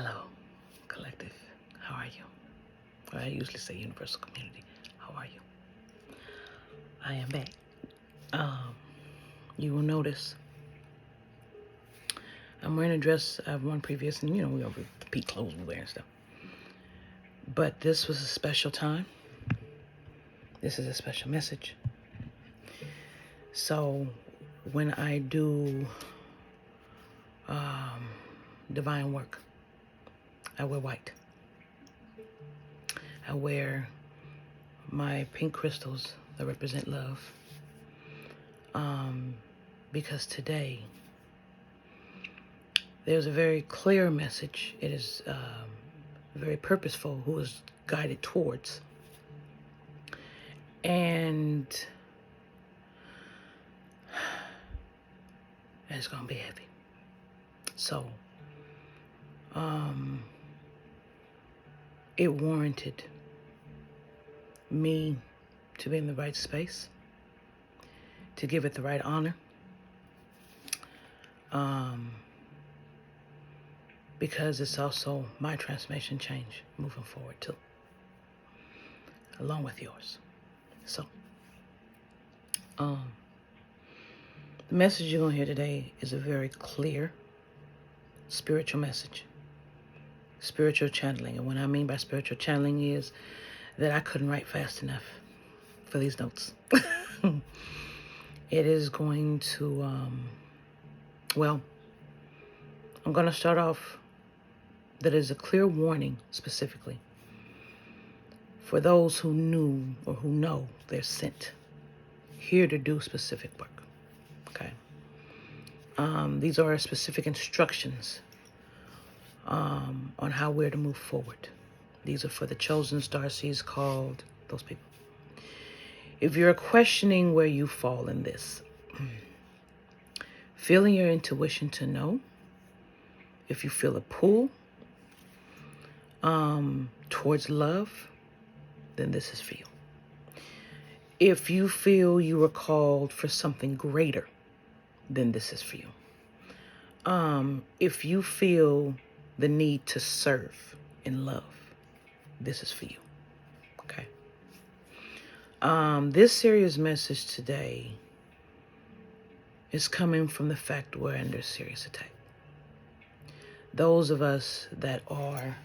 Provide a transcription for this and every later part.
Hello, collective. How are you? Or I usually say universal community. How are you? I am back. You will notice I'm wearing a dress I've worn previous, and we don't repeat clothes we wear and stuff. But this was a special time. This is a special message. So when I do divine work, I wear white. I wear my pink crystals that represent love. Because today there's a very clear message. It is very purposeful who is guided towards. And it's going to be heavy. So, it warranted me to be in the right space, to give it the right honor, because it's also my transformation change moving forward too, along with yours. So, the message you're going to hear today is a very clear spiritual message, spiritual channeling. And what I mean by spiritual channeling is that I couldn't write fast enough for these notes. It is going to, I'm going to start off that is a clear warning specifically for those who knew or who know they're sent here to do specific work. Okay. These are specific instructions on how we're to move forward. These are for the chosen starseeds called, those people. If you're questioning where you fall in this, feeling your intuition to know, if you feel a pull towards love, then this is for you. If you feel you were called for something greater, then this is for you. If you feel the need to serve in love, this is for you. Okay. This serious message today is coming from the fact we're under serious attack. Those of us that are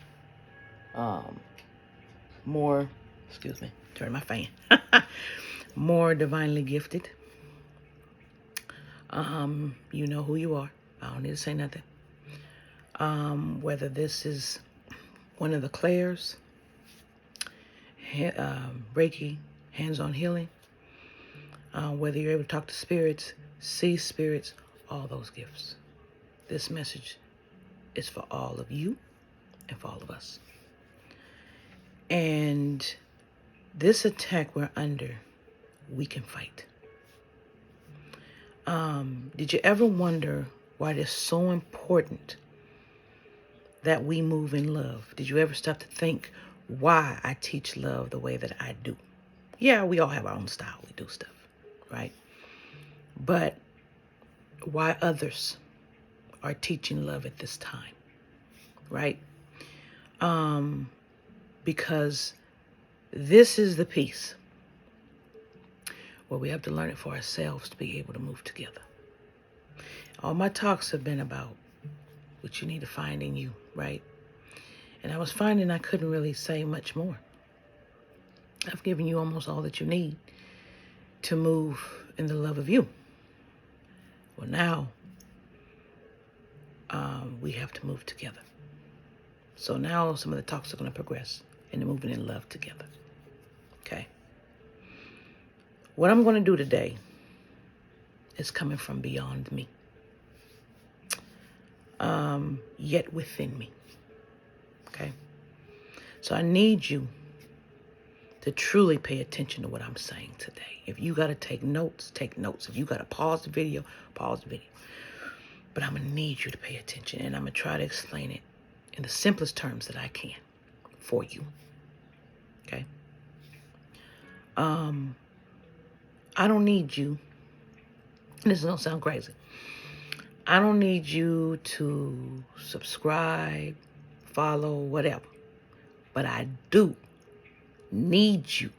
more, turn my fan, more divinely gifted, you know who you are. I don't need to say nothing. Whether this is one of the clairs, Reiki, hands-on healing, whether you're able to talk to spirits, see spirits, all those gifts. This message is for all of you and for all of us. And this attack we're under, we can fight. Did you ever wonder why it is so important that we move in love? Did you ever stop to think why I teach love the way that I do? Yeah, we all have our own style. We do stuff, right? But why others are teaching love at this time, right? Because this is the piece where we have to learn it for ourselves to be able to move together. All my talks have been about what you need to find in you, right? And I was finding I couldn't really say much more. I've given you almost all that you need to move in the love of you. Well, now we have to move together. So now some of the talks are going to progress into moving in love together. Okay. What I'm going to do today is coming from beyond me, yet within me. Okay. So I need you to truly pay attention to what I'm saying today. If you got to take notes, take notes. If you got to pause the video, pause the video. But I'm going to need you to pay attention, and I'm going to try to explain it in the simplest terms that I can for you. Okay? I don't need you, and this is going to sound crazy, I don't need you to subscribe, follow, whatever. But I do need you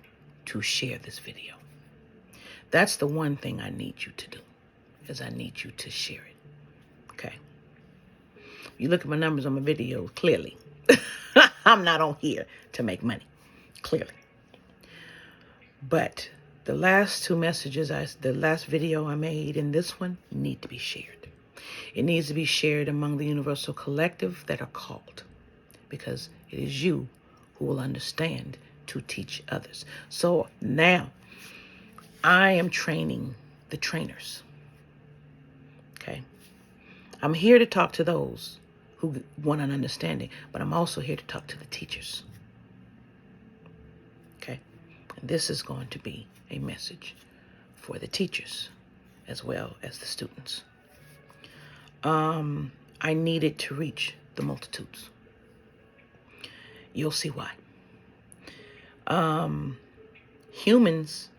to share this video. That's the one thing I need you to do, is I need you to share it. Okay? You look at my numbers on my video, clearly. I'm not on here to make money, clearly. But the last two messages, the last video I made and this one need to be shared. It needs to be shared among the universal collective that are called, because it is you who will understand to teach others. So now I am training the trainers. Okay? I'm here to talk to those who want an understanding, but I'm also here to talk to the teachers. Okay? And this is going to be a message for the teachers as well as the students. I needed to reach the multitudes. You'll see why. Humans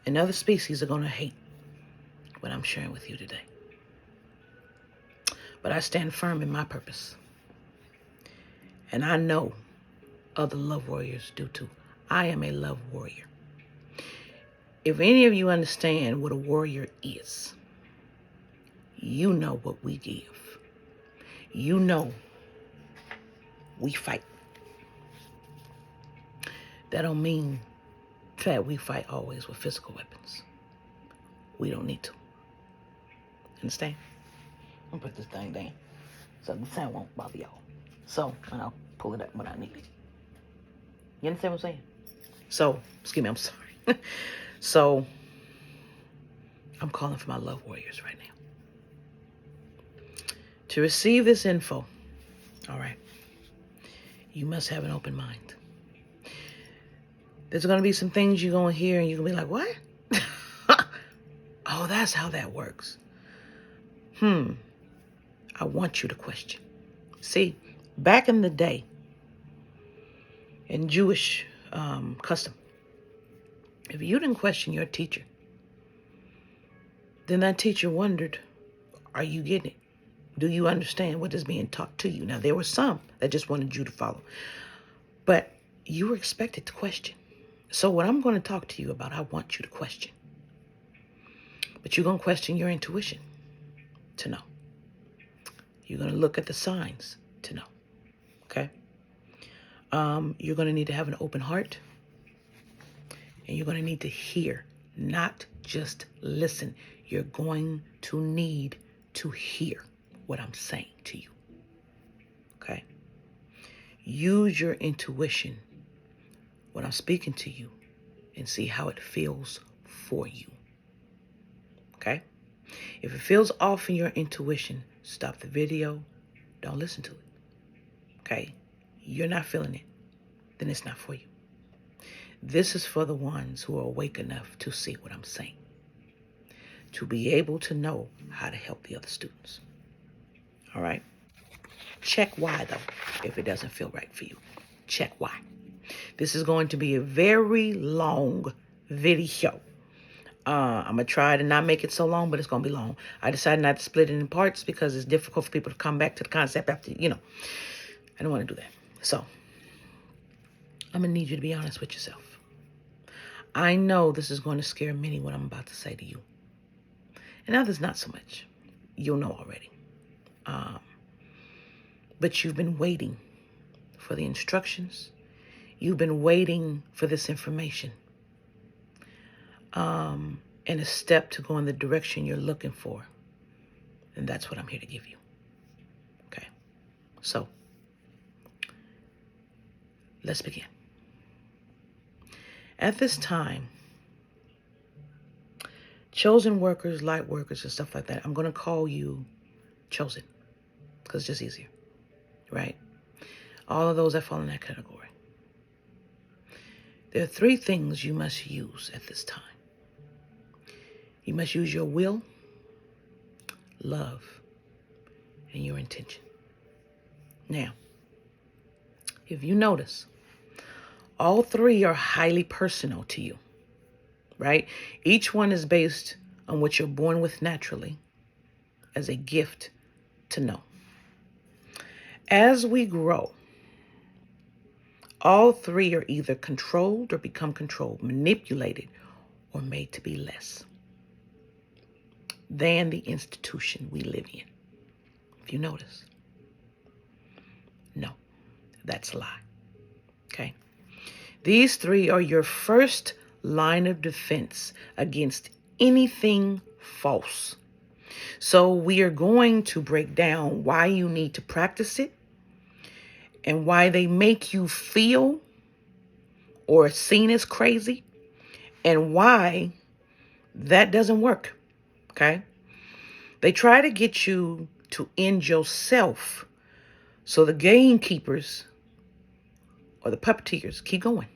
and other species are going to hate what I'm sharing with you today. But I stand firm in my purpose. And I know other love warriors do too. I am a love warrior. If any of you understand what a warrior is, you know what we give. You know we fight. That don't mean that we fight always with physical weapons. We don't need to. Understand? I'm gonna put this thing down so the sound won't bother y'all. So, and I'll pull it up when I need it. You understand what I'm saying? So, excuse me, I'm sorry. So, I'm calling for my love warriors right now. To receive this info, all right, you must have an open mind. There's going to be some things you're going to hear and you're going to be like, what? Oh, that's how that works. I want you to question. See, back in the day, in Jewish custom, if you didn't question your teacher, then that teacher wondered, are you getting it? Do you understand what is being taught to you? Now, there were some that just wanted you to follow, but you were expected to question. So what I'm going to talk to you about, I want you to question. But you're going to question your intuition to know. You're going to look at the signs to know. Okay? You're going to need to have an open heart. And you're going to need to hear, not just listen. You're going to need to hear what I'm saying to you. Okay? Use your intuition when I'm speaking to you and see how it feels for you. Okay? If it feels off in your intuition, stop the video. Don't listen to it. Okay? You're not feeling it. Then it's not for you. This is for the ones who are awake enough to see what I'm saying, to be able to know how to help the other students. All right? Check why, though, if it doesn't feel right for you. Check why. This is going to be a very long video. I'm going to try to not make it so long, but it's going to be long. I decided not to split it in parts because it's difficult for people to come back to the concept after, I don't want to do that. So, I'm going to need you to be honest with yourself. I know this is going to scare many what I'm about to say to you. And others not so much. You'll know already. But you've been waiting for the instructions. You've been waiting for this information. And a step to go in the direction you're looking for. And that's what I'm here to give you. Okay? So, let's begin. At this time, chosen workers, light workers, and stuff like that, I'm going to call you chosen because it's just easier, right? All of those that fall in that category. There are 3 things you must use at this time. You must use your will, love, and your intention. Now, if you notice, all 3 are highly personal to you, right? Each one is based on what you're born with naturally as a gift to know. As we grow, All three are either controlled or become controlled, manipulated, or made to be less than the institution we live in. If you notice. No, that's a lie. Okay? These three are your first line of defense against anything false. So we are going to break down why you need to practice it and why they make you feel or seen as crazy and why that doesn't work. Okay? They try to get you to end yourself so the gamekeepers or the puppeteers keep going.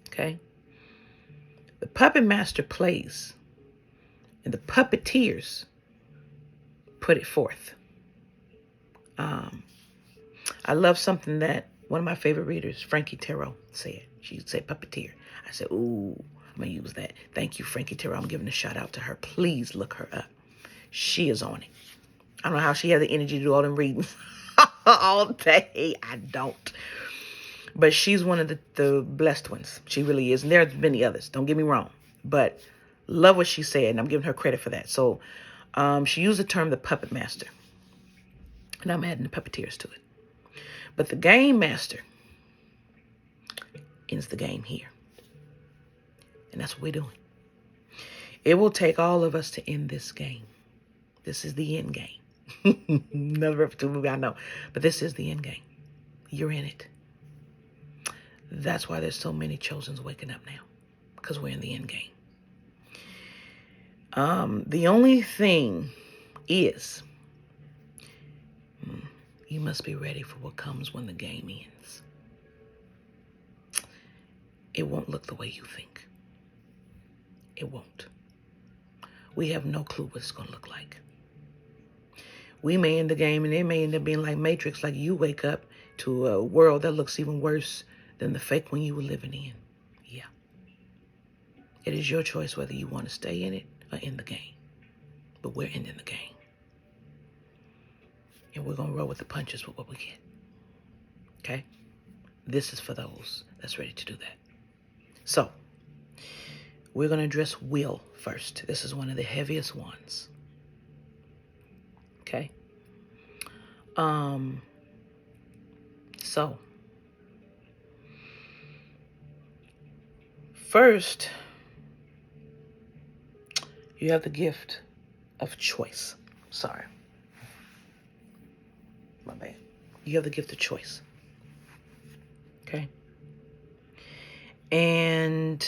Okay? The puppet master plays and the puppeteers put it forth. I love something that one of my favorite readers, Frankie Terrell, said. She'd say puppeteer. I said, ooh, I'm going to use that. Thank you, Frankie Terrell. I'm giving a shout out to her. Please look her up. She is on it. I don't know how she has the energy to do all them readings all day. I don't. But she's one of the blessed ones. She really is. And there are many others. Don't get me wrong. But love what she said, and I'm giving her credit for that. So she used the term the puppet master. And I'm adding the puppeteers to it. But the game master ends the game here. And that's what we're doing. It will take all of us to end this game. This is the end game. Another reference to a movie, I know. But this is the end game. You're in it. That's why there's so many chosens waking up now. Because we're in the end game. The only thing is, you must be ready for what comes when the game ends. It won't look the way you think. It won't. We have no clue what it's going to look like. We may end the game and it may end up being like Matrix, like you wake up to a world that looks even worse than the fake one you were living in. Yeah. It is your choice whether you want to stay in it or in the game. But we're ending the game. And we're going to roll with the punches with what we get. Okay? This is for those that's ready to do that. So, we're going to address will first. This is one of the heaviest ones. Okay? So, first, you have the gift of choice. Sorry. My bad. You have the gift of choice. Okay? And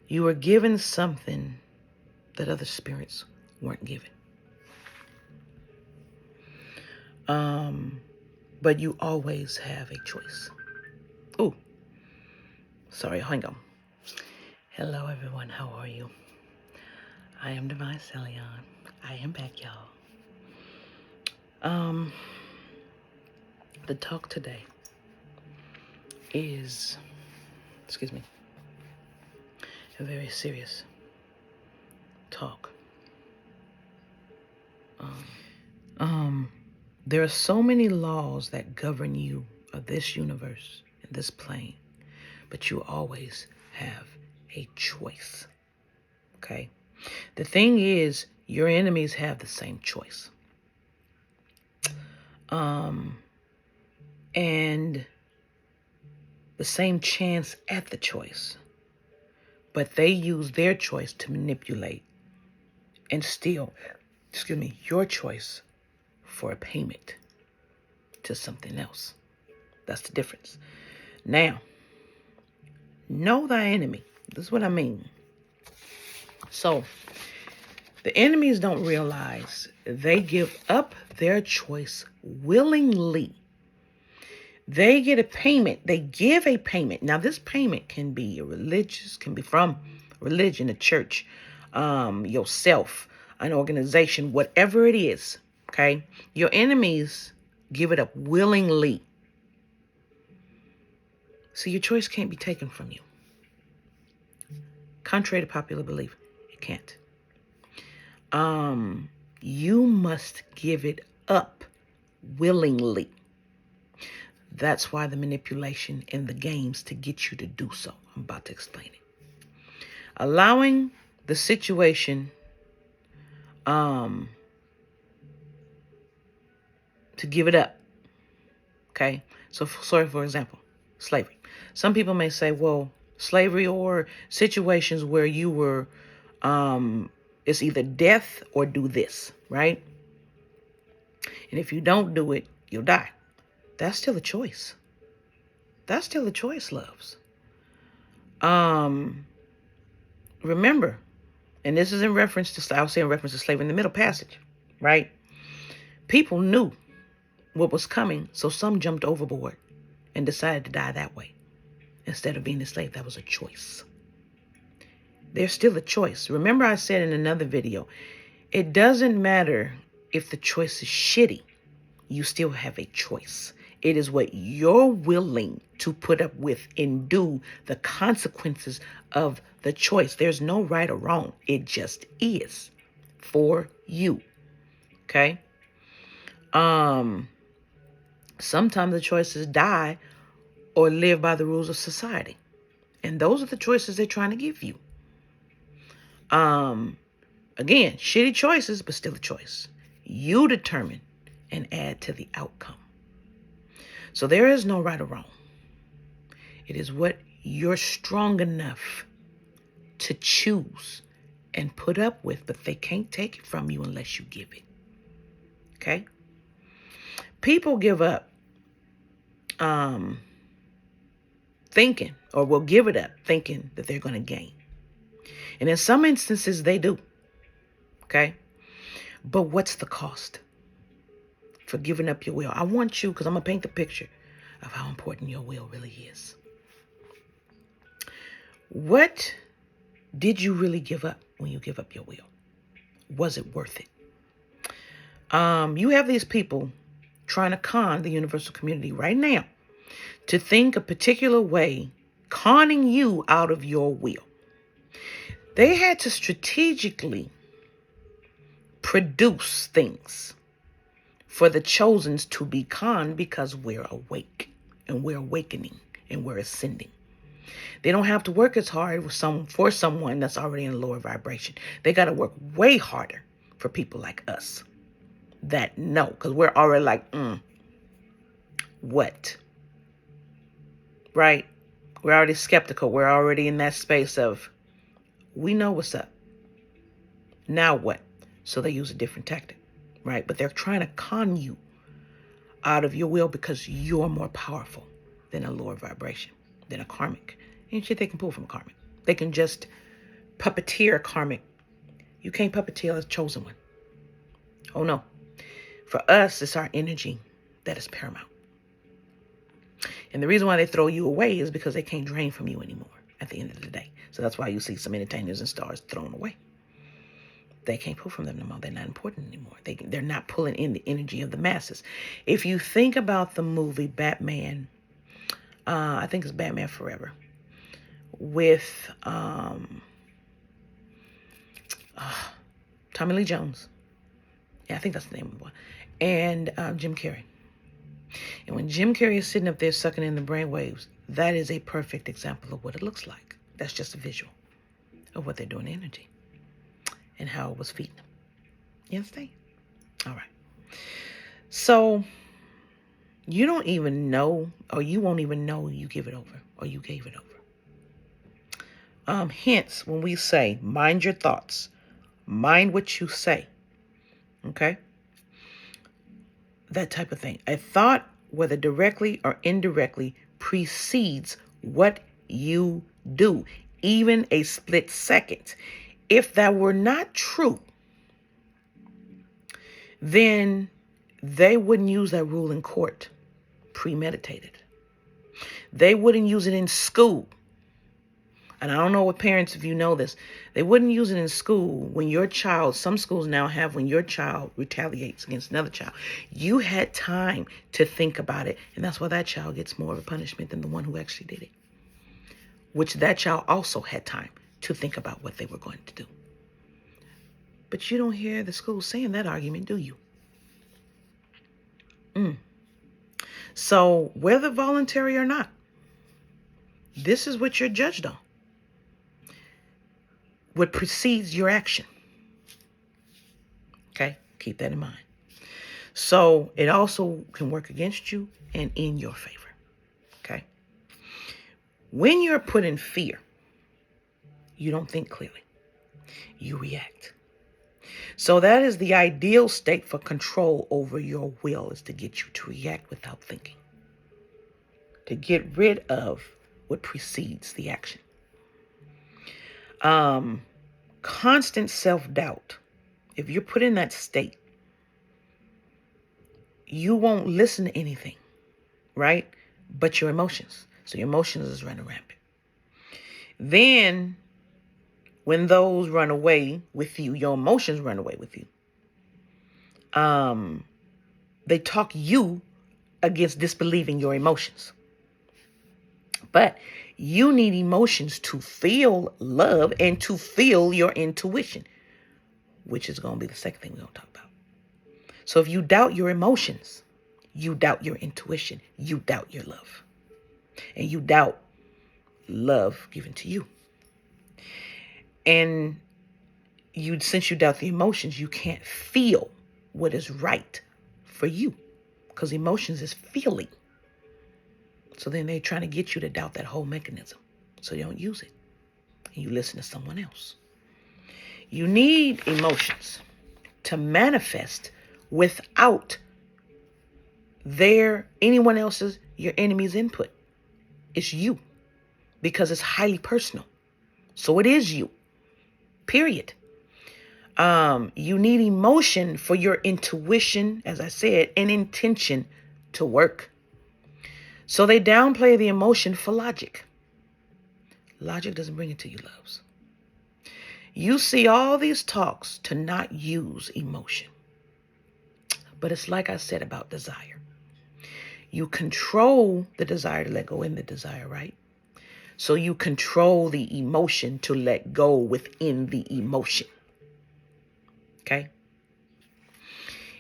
you were given something that other spirits weren't given. But you always have a choice. Oh, sorry, hang on. Hello, everyone. How are you? I am Divine Celion. I am back, y'all. The talk today is, a very serious talk. There are so many laws that govern you of this universe and this plane, but you always have a choice. Okay? The thing is, your enemies have the same choice. And the same chance at the choice. But they use their choice to manipulate and steal, your choice for a payment to something else. That's the difference. Now, know thy enemy. This is what I mean. So, the enemies don't realize they give up their choice willingly. They get a payment. They give a payment. Now, this payment can be can be from religion, a church, yourself, an organization, whatever it is. Okay? Your enemies give it up willingly. So your choice can't be taken from you. Contrary to popular belief, it can't. You must give it up willingly. That's why the manipulation and the games to get you to do so. I'm about to explain it. Allowing the situation to give it up. Okay? So, for example, slavery. Some people may say, well, slavery or situations where you were, it's either death or do this, right? And if you don't do it, you'll die. That's still a choice. That's still a choice, loves. Remember, and this is in reference to, I'll say in reference to slavery in the middle passage, right? People knew what was coming, so some jumped overboard and decided to die that way instead of being a slave. That was a choice. There's still a choice. Remember I said in another video, it doesn't matter if the choice is shitty, you still have a choice. It is what you're willing to put up with and do the consequences of the choice. There's no right or wrong. It just is for you. Okay? Sometimes the choices die or live by the rules of society. And those are the choices they're trying to give you. Again, shitty choices, but still a choice. You determine and add to the outcome. So there is no right or wrong. It is what you're strong enough to choose and put up with, but they can't take it from you unless you give it. Okay? People give up thinking, or will give it up thinking that they're going to gain. And in some instances, they do. Okay? But what's the cost for giving up your will? I want you, because I'm going to paint the picture of how important your will really is. What did you really give up when you give up your will? Was it worth it? You have these people trying to con the universal community right now to think a particular way, conning you out of your will. They had to strategically produce things for the chosens to be conned because we're awake and we're awakening and we're ascending. They don't have to work as hard for someone that's already in a lower vibration. They got to work way harder for people like us that know, because we're already like, what? Right? We're already skeptical. We're already in that space of, we know what's up. Now what? So they use a different tactic, right? But they're trying to con you out of your will because you're more powerful than a lower vibration, than a karmic. And shit they can pull from a karmic. They can just puppeteer a karmic. You can't puppeteer a chosen one. Oh no. For us, it's our energy that is paramount. And the reason why they throw you away is because they can't drain from you anymore at the end of the day. So that's why you see some entertainers and stars thrown away. They can't pull from them no more. They're not important anymore. They're not pulling in the energy of the masses. If you think about the movie Batman, I think it's Batman Forever, with Tommy Lee Jones. Yeah, I think that's the name of the one. And Jim Carrey. And when Jim Carrey is sitting up there sucking in the brainwaves, that is a perfect example of what it looks like. That's just a visual of what they're doing to energy and how it was feeding them. You understand? All right. So you don't even know, or you won't even know you give it over, or you gave it over. Hence, when we say, mind your thoughts, mind what you say, okay? That type of thing. A thought, whether directly or indirectly, precedes what you do, even a split second. If that were not true, then they wouldn't use that rule in court, premeditated. They wouldn't use it in school. And I don't know what parents, if you know this, they wouldn't use it in school when your child, some schools now have, when your child retaliates against another child. You had time to think about it. And that's why that child gets more of a punishment than the one who actually did it. Which that child also had time to think about what they were going to do. But you don't hear the school saying that argument, do you? So whether voluntary or not, this is what you're judged on. What precedes your action. Okay? Keep that in mind. So it also can work against you and in your favor. Okay? When you're put in fear, you don't think clearly. You react. So that is the ideal state for control over your will, is to get you to react without thinking. To get rid of what precedes the action. Constant self-doubt. If you're put in that state, you won't listen to anything, right? But your emotions. So your emotions is running rampant. Then when those run away with you, your emotions run away with you. They talk you against disbelieving your emotions. But you need emotions to feel love and to feel your intuition, which is going to be the second thing we're going to talk about. So if you doubt your emotions, you doubt your intuition, you doubt your love, and you doubt love given to you. And since you doubt the emotions, you can't feel what is right for you, because emotions is feeling. So then they're trying to get you to doubt that whole mechanism, so you don't use it and you listen to someone else. You need emotions to manifest without anyone else's, your enemy's input. It's you, because it's highly personal. So it is you, period. You need emotion for your intuition, as I said, and intention to work. So they downplay the emotion for logic. Logic doesn't bring it to you, loves. You see all these talks to not use emotion. But it's like I said about desire. You control the desire to let go in the desire, right? So you control the emotion to let go within the emotion. Okay?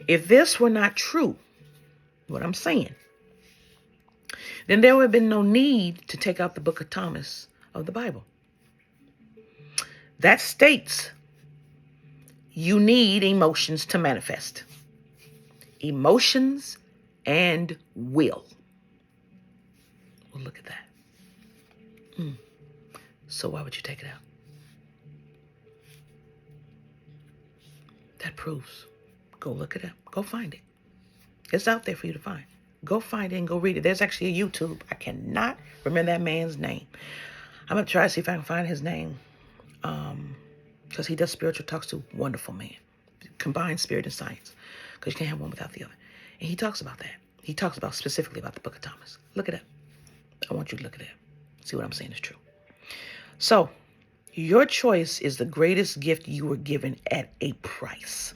If this were not true, what I'm saying, then there would have been no need to take out the book of Thomas of the Bible. That states you need emotions to manifest. Emotions and will. Well, look at that. So why would you take it out? That proves. Go look it up. Go find it. It's out there for you to find. Go find it and go read it. There's actually a YouTube. I cannot remember that man's name. I'm going to try to see if I can find his name. Because he does spiritual talks to wonderful man. Combined spirit and science. Because you can't have one without the other. And he talks about that. He talks about specifically about the book of Thomas. Look it up. I want you to look at it. See what I'm saying is true. So, your choice is the greatest gift you were given at a price.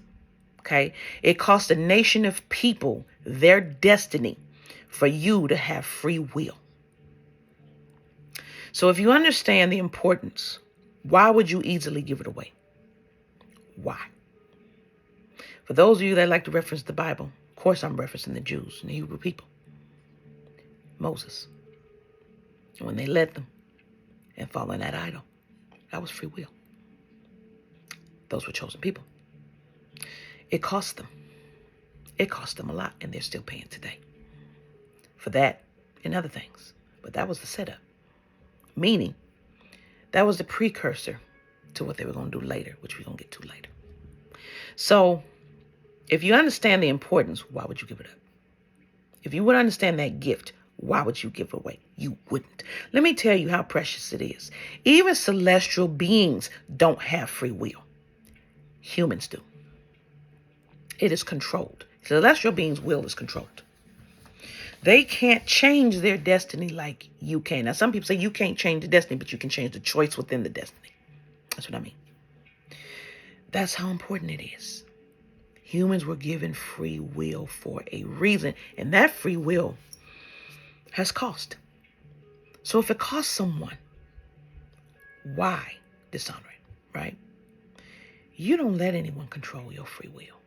Okay? It cost a nation of people their destiny for you to have free will. So if you understand the importance, why would you easily give it away? Why? For those of you that like to reference the Bible, of course I'm referencing the Jews and the Hebrew people. Moses. And when they led them and following that idol, that was free will. Those were chosen people. It cost them. It cost them a lot, and they're still paying today for that and other things. But that was the setup. Meaning, that was the precursor to what they were going to do later, which we're going to get to later. So, if you understand the importance, why would you give it up? If you would understand that gift, why would you give it away? You wouldn't. Let me tell you how precious it is. Even celestial beings don't have free will. Humans do. It is controlled. Celestial beings' will is controlled. They can't change their destiny like you can. Now, some people say you can't change the destiny, but you can change the choice within the destiny. That's what I mean. That's how important it is. Humans were given free will for a reason, and that free will has cost. So if it costs someone, why dishonor it, right? You don't let anyone control your free will,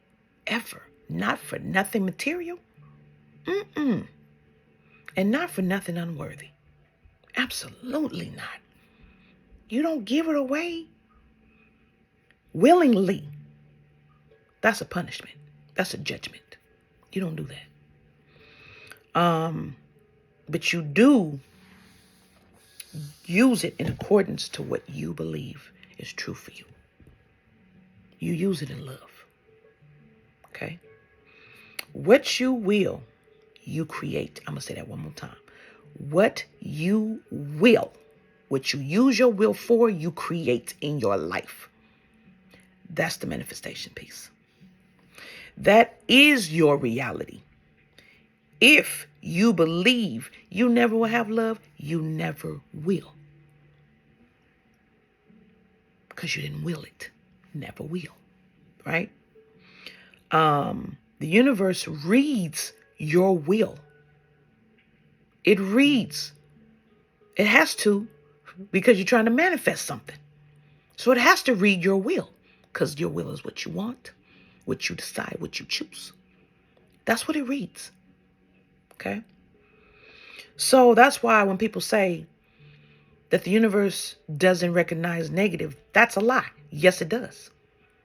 ever. Not for nothing material. And not for nothing unworthy. Absolutely not. You don't give it away willingly. That's a punishment. That's a judgment. You don't do that. But you do use it in accordance to what you believe is true for you. You use it in love. Okay? What you will, you create. I'm going to say that one more time. What you will, what you use your will for, you create in your life. That's the manifestation piece. That is your reality. If you believe you never will have love, you never will. Because you didn't will it. Never will. Right? The universe reads your will. It reads. It has to, because you're trying to manifest something. So it has to read your will, because your will is what you want, what you decide, what you choose. That's what it reads. Okay? So that's why when people say that the universe doesn't recognize negative, that's a lie. Yes, it does.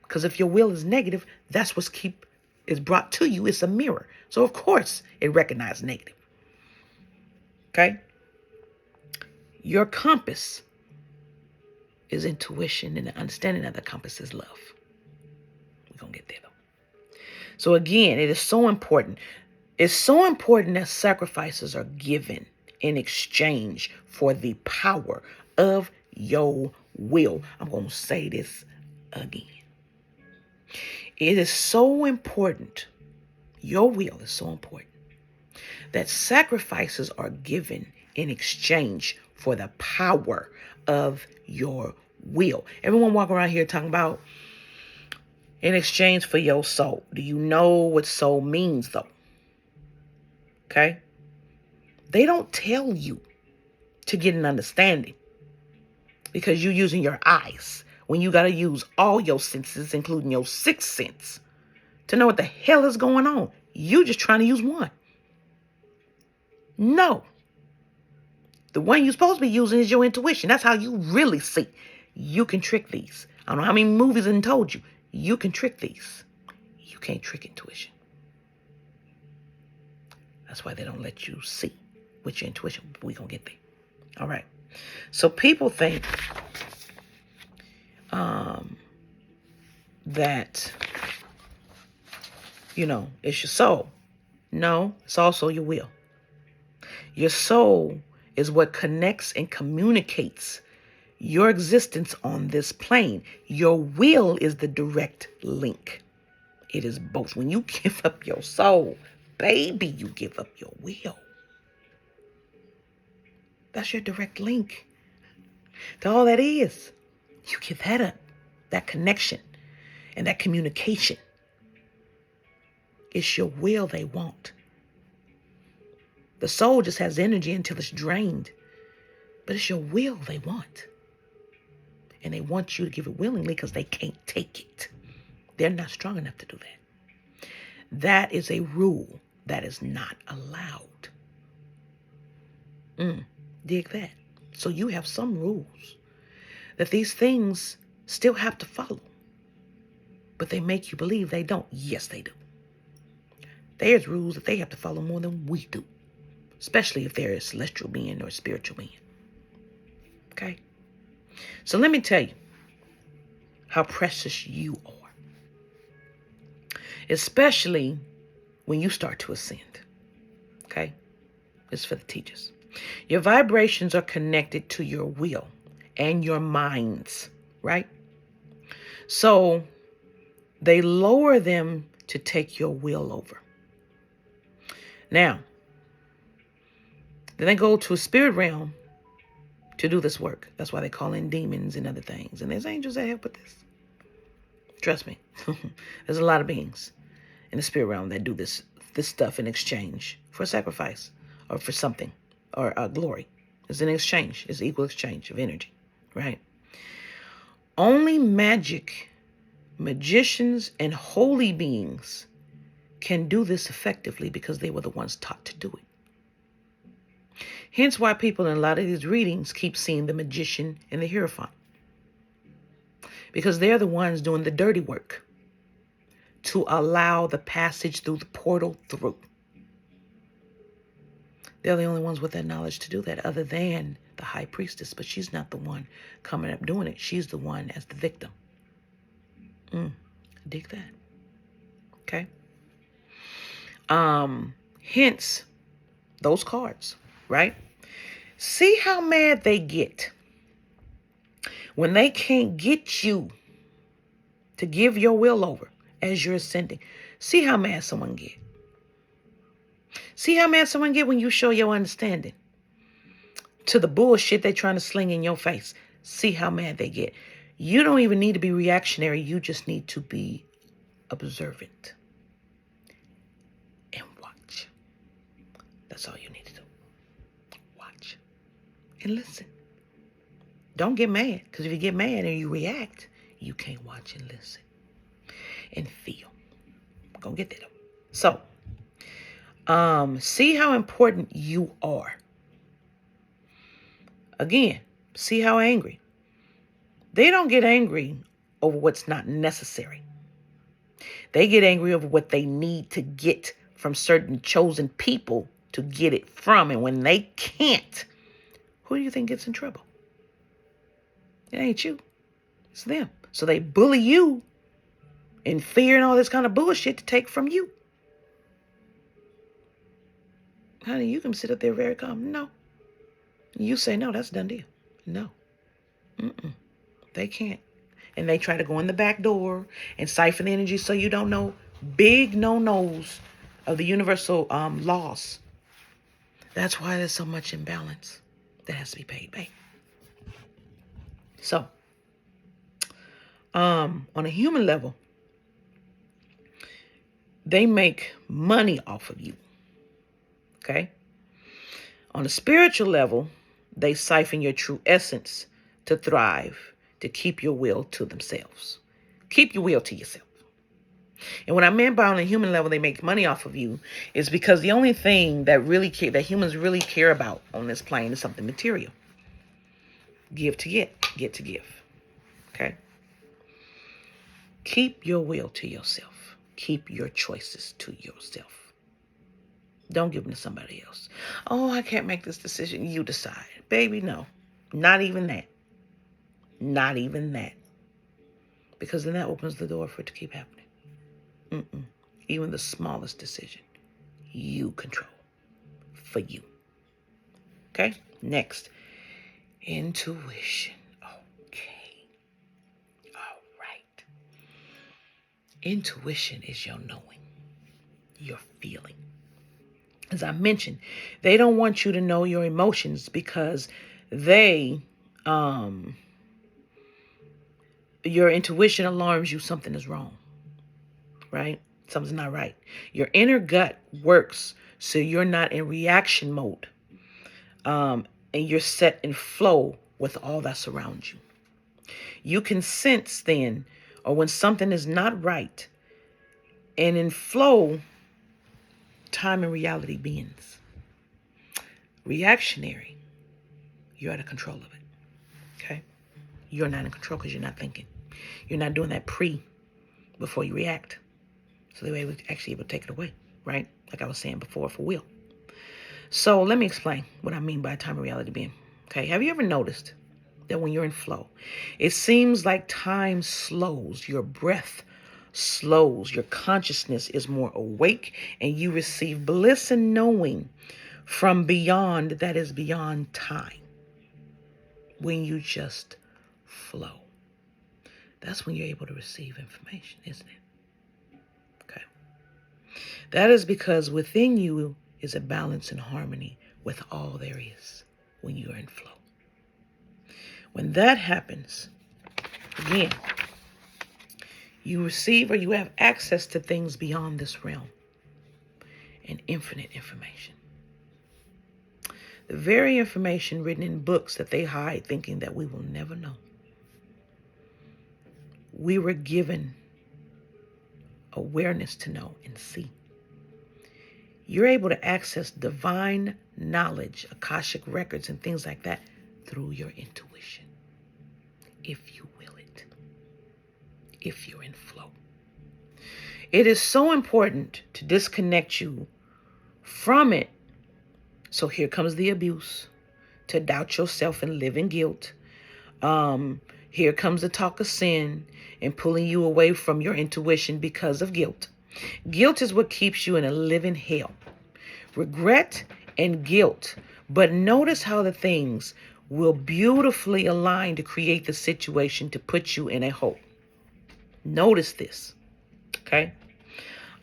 Because if your will is negative, that's what's is brought to you. It's a mirror. So of course it recognizes negative. Okay? Your compass is intuition, and the understanding of the compass is love. We're going to get there though. So again, it is so important. It's so important that sacrifices are given in exchange for the power of your will. I'm going to say this again. It is so important. Your will is so important that sacrifices are given in exchange for the power of your will. Everyone walk around here talking about in exchange for your soul. Do you know what soul means though? Okay? They don't tell you to get an understanding because you're using your eyes when you got to use all your senses, including your sixth sense, to know what the hell is going on. You just trying to use one. No. The one you're supposed to be using is your intuition. That's how you really see. You can trick these. I don't know how many movies have told you. You can trick these. You can't trick intuition. That's why they don't let you see with your intuition. We're going to get there. All right. So people think that, it's your soul. No, it's also your will. Your soul is what connects and communicates your existence on this plane. Your will is the direct link. It is both. When you give up your soul, baby, you give up your will. That's your direct link to all that is. You give that up, that connection and that communication. It's your will they want. The soul just has energy until it's drained. But it's your will they want. And they want you to give it willingly because they can't take it. They're not strong enough to do that. That is a rule that is not allowed. Dig that. So you have some rules that these things still have to follow. But they make you believe they don't. Yes, they do. There's rules that they have to follow more than we do. Especially if they're a celestial being or a spiritual being. Okay? So let me tell you how precious you are. Especially when you start to ascend. Okay? It's for the teachers. Your vibrations are connected to your will and your minds, right? So they lower them to take your will over. Now, then they go to a spirit realm to do this work. That's why they call in demons and other things. And there's angels that help with this. Trust me. There's a lot of beings in the spirit realm that do this stuff in exchange for sacrifice or for something or glory. It's an exchange. It's equal exchange of energy, right? Only magicians, and holy beings can do this effectively because they were the ones taught to do it. Hence why people in a lot of these readings keep seeing the magician and the hierophant. Because they're the ones doing the dirty work to allow the passage through the portal through. They're the only ones with that knowledge to do that, other than the high priestess. But she's not the one coming up doing it. She's the one as the victim. Dig that. Okay. Hence those cards, right? See how mad they get when they can't get you to give your will over as you're ascending. See how mad someone get. See how mad someone get when you show your understanding to the bullshit they're trying to sling in your face. See how mad they get. You don't even need to be reactionary. You just need to be observant and watch. That's all you need to do. Watch and listen. Don't get mad, because if you get mad and you react, you can't watch and listen and feel. Go get that. So, see how important you are. Again, see how angry. They don't get angry over what's not necessary. They get angry over what they need to get from certain chosen people to get it from. And when they can't, who do you think gets in trouble? It ain't you. It's them. So they bully you in fear and all this kind of bullshit to take from you. Honey, you can sit up there very calm. No. You say, no, that's a done deal. No. They can't. And they try to go in the back door and siphon the energy so you don't know. Big no-nos of the universal laws. That's why there's so much imbalance that has to be paid back. So, on a human level, they make money off of you. Okay? On a spiritual level, they siphon your true essence to thrive, to keep your will to themselves. Keep your will to yourself. And what I meant by on a human level, they make money off of you is because the only thing that humans really care about on this plane is something material. Give to get to give. Okay? Keep your will to yourself. Keep your choices to yourself. Don't give them to somebody else. Oh, I can't make this decision. You decide. Baby, no. Not even that. Not even that. Because then that opens the door for it to keep happening. Even the smallest decision, you control for you. Okay? Next. Intuition. Okay. All right. Intuition is your knowing, your feeling. As I mentioned, they don't want you to know your emotions because your intuition alarms you something is wrong, right? Something's not right. Your inner gut works so you're not in reaction mode, and you're set in flow with all that surrounds you. You can sense then, or when something is not right, and in flow, time and reality bends. Reactionary, you're out of control of it. Okay? You're not in control because you're not thinking. You're not doing that before you react. So the way we actually able to take it away, right? Like I was saying before for will. So let me explain what I mean by time and reality being. Okay, have you ever noticed that when you're in flow, it seems like time slows, your breath slows, your consciousness is more awake, and you receive bliss and knowing from beyond that is beyond time. When you just flow. That's when you're able to receive information, isn't it? Okay. That is because within you is a balance and harmony with all there is when you are in flow. When that happens, again, you receive or you have access to things beyond this realm and infinite information. The very information written in books that they hide thinking that we will never know. We were given awareness to know and see. You're able to access divine knowledge, Akashic records, and things like that through your intuition, if you will it, if you're in flow. It is so important to disconnect you from it. So here comes the abuse, to doubt yourself and live in guilt. Here comes the talk of sin and pulling you away from your intuition because of guilt. Guilt is what keeps you in a living hell. Regret and guilt. But notice how the things will beautifully align to create the situation to put you in a hole. Notice this. Okay?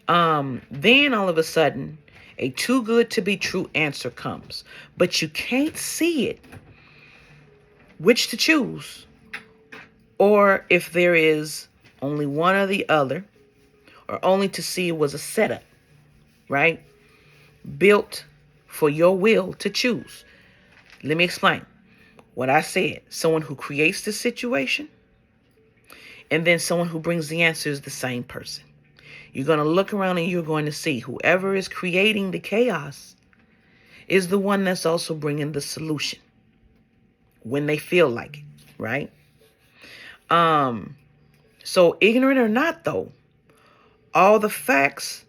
Then all of a sudden, a too good to be true answer comes. But you can't see it, which to choose, or if there is only one or the other, or only to see it was a setup, right? Built for your will to choose. Let me explain what I said. Someone who creates the situation and then someone who brings the answer is the same person. You're going to look around and you're going to see whoever is creating the chaos is the one that's also bringing the solution when they feel like it, right? So ignorant or not, though, all the facts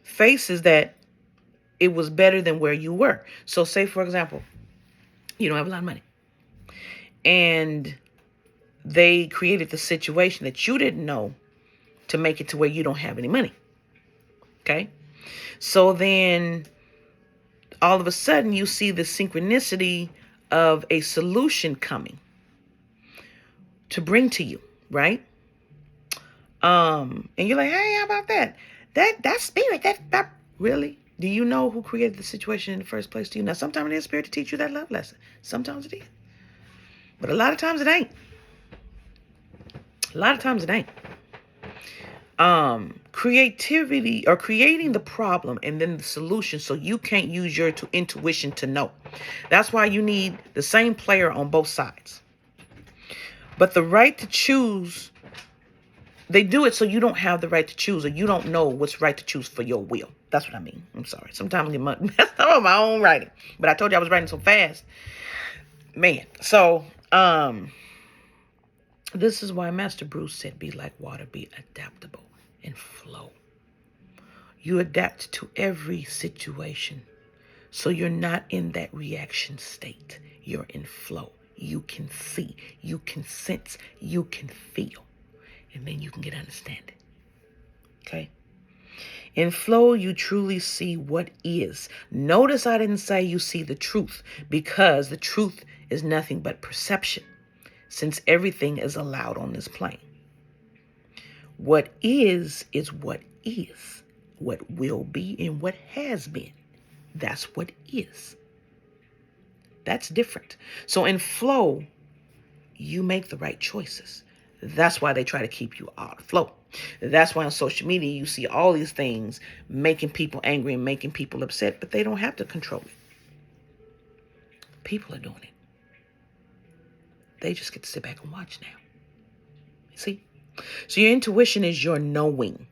faces that it was better than where you were. So say, for example, you don't have a lot of money and they created the situation that you didn't know to make it to where you don't have any money. Okay. So then all of a sudden you see the synchronicity of a solution coming to bring to you, right? And you're like, hey, how about that? That spirit, that really? Do you know who created the situation in the first place? Do you know? Sometimes it is spirit to teach you that love lesson. Sometimes it is. But a lot of times it ain't. A lot of times it ain't. Creativity or creating the problem and then the solution so you can't use your intuition to know. That's why you need the same player on both sides. But the right to choose, they do it so you don't have the right to choose, or you don't know what's right to choose for your will. That's what I mean. I'm sorry. Sometimes I mess up my own writing. But I told you I was writing so fast. Man. So, this is why Master Bruce said, be like water, be adaptable and flow. You adapt to every situation. So you're not in that reaction state. You're in flow. You can see, you can sense, you can feel. And then you can get understanding. Okay? In flow, you truly see what is. Notice I didn't say you see the truth, because the truth is nothing but perception, since everything is allowed on this plane. What is what is. What will be and what has been. That's what is. That's different. So in flow, you make the right choices. That's why they try to keep you out of flow. That's why on social media you see all these things making people angry and making people upset, but they don't have to control it. People are doing it. They just get to sit back and watch now. See? So your intuition is your knowing.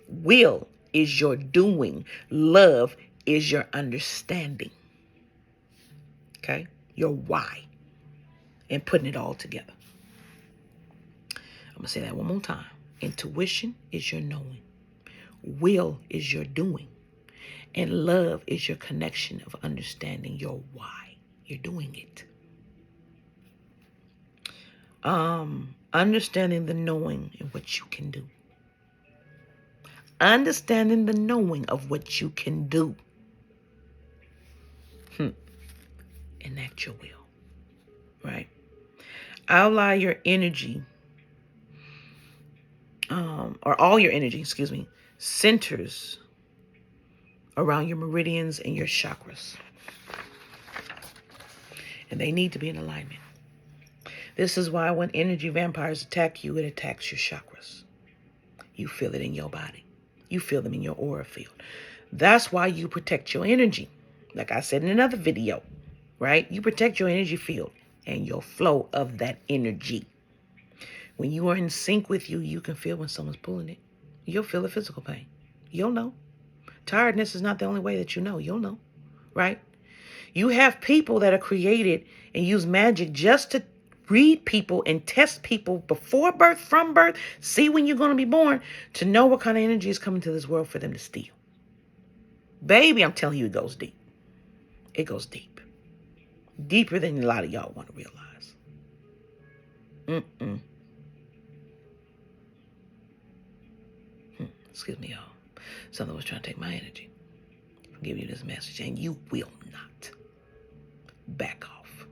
Will is your doing. Love is your understanding. Okay? Your why. And putting it all together. I'm going to say that one more time. Intuition is your knowing. Will is your doing. And love is your connection of understanding your why. You're doing it. Understanding the knowing and what you can do. Understanding the knowing of what you can do. Enact your will. Right? Allow your energy, or all your energy, centers around your meridians and your chakras. And they need to be in alignment. This is why when energy vampires attack you, it attacks your chakras. You feel it in your body. You feel them in your aura field. That's why you protect your energy. Like I said in another video, right? You protect your energy field and your flow of that energy. When you are in sync with you, you can feel when someone's pulling it. You'll feel the physical pain. You'll know. Tiredness is not the only way that you know. You'll know. right? You have people that are created and use magic just to read people and test people before birth, from birth, see when you're going to be born, to know what kind of energy is coming to this world for them to steal. Baby, I'm telling you, it goes deep. It goes deep. Deeper than a lot of y'all want to realize. Excuse me, y'all. Something was trying to take my energy. I'll give you this message, and you will not back off.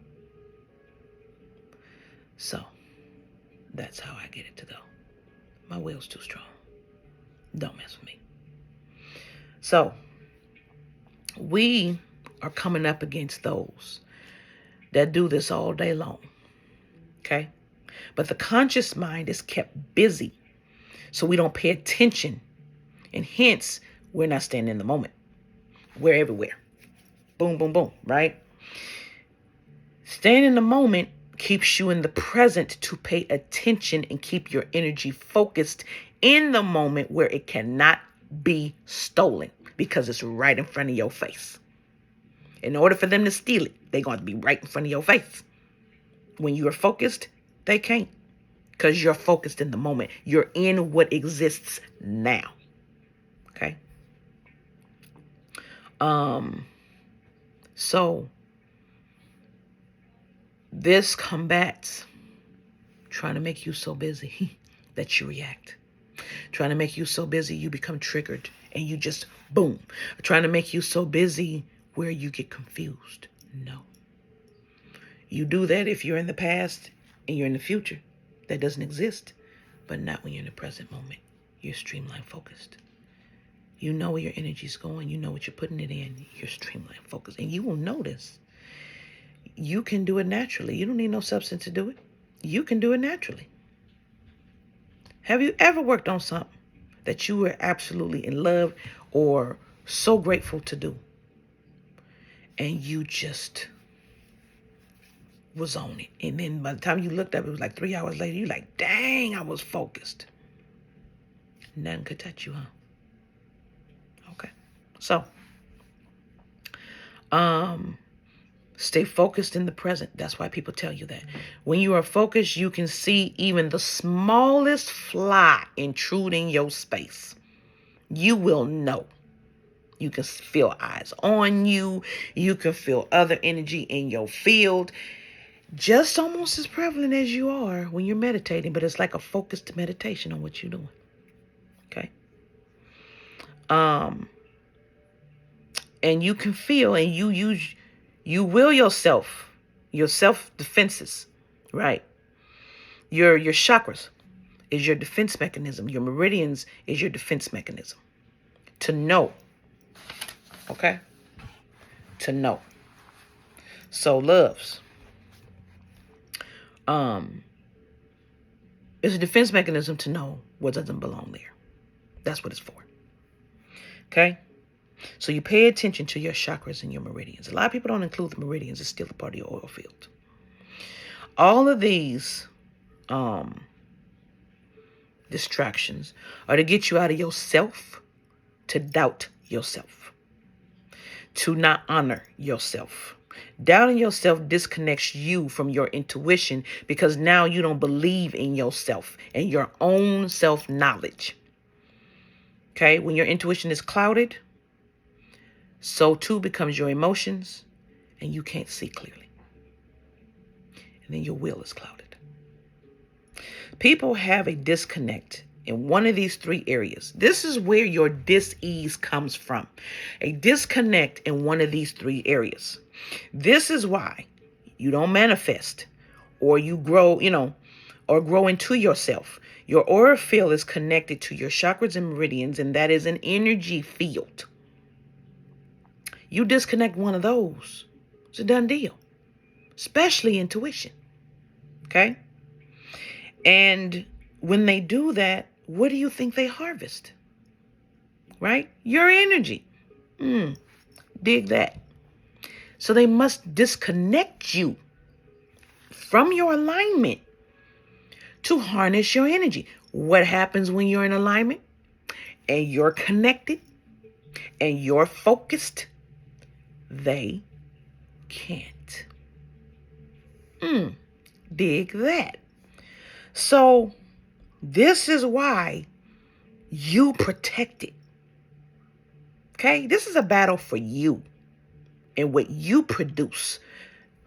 So, that's how I get it to go. My will's too strong. Don't mess with me. So, we are coming up against those that do this all day long. Okay? But the conscious mind is kept busy, so we don't pay attention. And hence, we're not staying in the moment. We're everywhere. Boom, boom, boom, right? Staying in the moment keeps you in the present to pay attention and keep your energy focused in the moment where it cannot be stolen because it's right in front of your face. In order for them to steal it, they're going to be right in front of your face. When you are focused, they can't, because you're focused in the moment. You're in what exists now. Okay? So this combats trying to make you so busy that you react. Trying to make you so busy you become triggered and you just boom. Trying to make you so busy where you get confused. No. You do that if you're in the past and you're in the future. That doesn't exist. But not when you're in the present moment. You're streamline focused. You know where your energy's going. You know what you're putting it in. You're streamline focused. And you will notice you can do it naturally. You don't need no substance to do it. You can do it naturally. Have you ever worked on something that you were absolutely in love or so grateful to do, and you just was on it? And then by the time you looked up, it was like 3 hours later, you're like, dang, I was focused. Nothing could touch you, huh? Okay. So, stay focused in the present. That's why people tell you that. When you are focused, you can see even the smallest fly intruding your space. You will know. You can feel eyes on you. You can feel other energy in your field. Just almost as prevalent as you are when you're meditating, but it's like a focused meditation on what you're doing. Okay? And you can feel, and you will yourself, your self-defenses, right? Your chakras is your defense mechanism. Your meridians is your defense mechanism. To know. Okay? To know. So, loves. It's a defense mechanism to know what doesn't belong there. That's what it's for. Okay? So you pay attention to your chakras and your meridians. A lot of people don't include the meridians. It's still a part of your oil field. All of these distractions are to get you out of yourself, to doubt yourself, to not honor yourself. Doubting yourself disconnects you from your intuition because now you don't believe in yourself and your own self-knowledge. Okay? When your intuition is clouded, so too becomes your emotions, and you can't see clearly. And then your will is clouded. People have a disconnect in one of these three areas. This is where your dis-ease comes from. A disconnect in one of these three areas. This is why you don't manifest or you grow, or grow into yourself. Your aura field is connected to your chakras and meridians, and that is an energy field. You disconnect one of those, it's a done deal, especially intuition. Okay? And when they do that, what do you think they harvest? Right? Your energy. Dig that. So they must disconnect you from your alignment to harness your energy. What happens when you're in alignment and you're connected and you're focused? they can't. Dig that. So this is why you protect it. Okay? This is a battle for you and what you produce.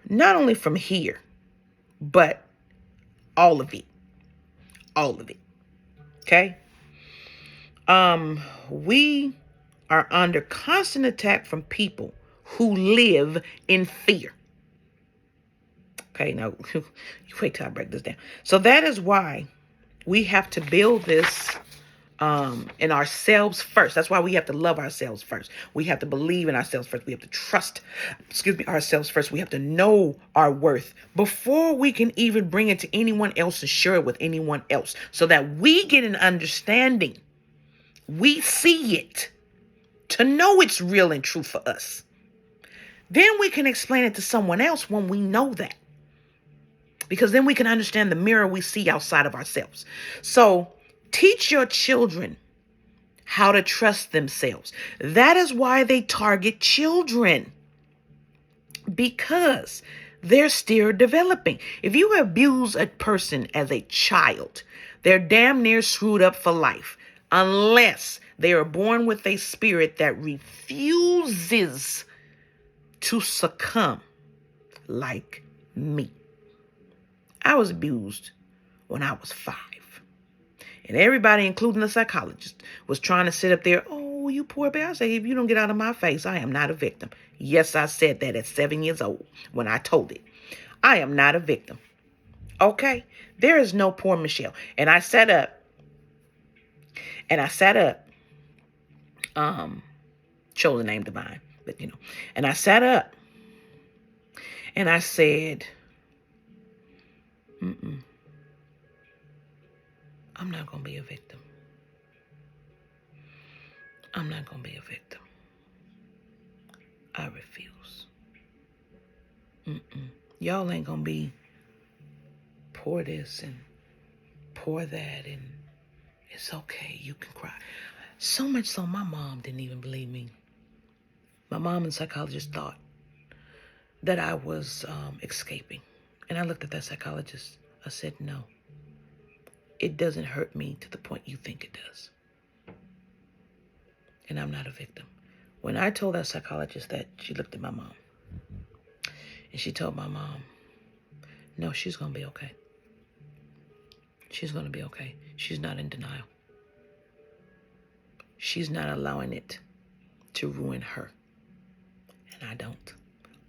Not only from here, but all of it. All of it. Okay? We are under constant attack from people who live in fear. Okay, now you wait till I break this down. So that is why we have to build this in ourselves first. That's why we have to love ourselves first. We have to believe in ourselves first. We have to trust, ourselves first. We have to know our worth before we can even bring it to anyone else and share it with anyone else, so that we get an understanding. We see it to know it's real and true for us. Then we can explain it to someone else when we know that. Because then we can understand the mirror we see outside of ourselves. So teach your children how to trust themselves. That is why they target children. Because they're still developing. If you abuse a person as a child, they're damn near screwed up for life. Unless they are born with a spirit that refuses to succumb, like me. I was abused when I was 5. And everybody, including the psychologist, was trying to sit up there, oh, you poor baby. I say, if you don't get out of my face, I am not a victim. Yes, I said that at 7 years old when I told it. I am not a victim. Okay? There is no poor Michelle. And I sat up. Chose the name Divine, but and I sat up and I said, I'm not going to be a victim. I'm not going to be a victim. I refuse. Y'all ain't going to be pour this and pour that, and it's okay. You can cry. So much so my mom didn't even believe me. My mom and psychologist thought that I was escaping. And I looked at that psychologist. I said, no. It doesn't hurt me to the point you think it does. And I'm not a victim. When I told that psychologist that, she looked at my mom. And she told my mom, no, she's going to be okay. She's going to be okay. She's not in denial. She's not allowing it to ruin her. And I don't.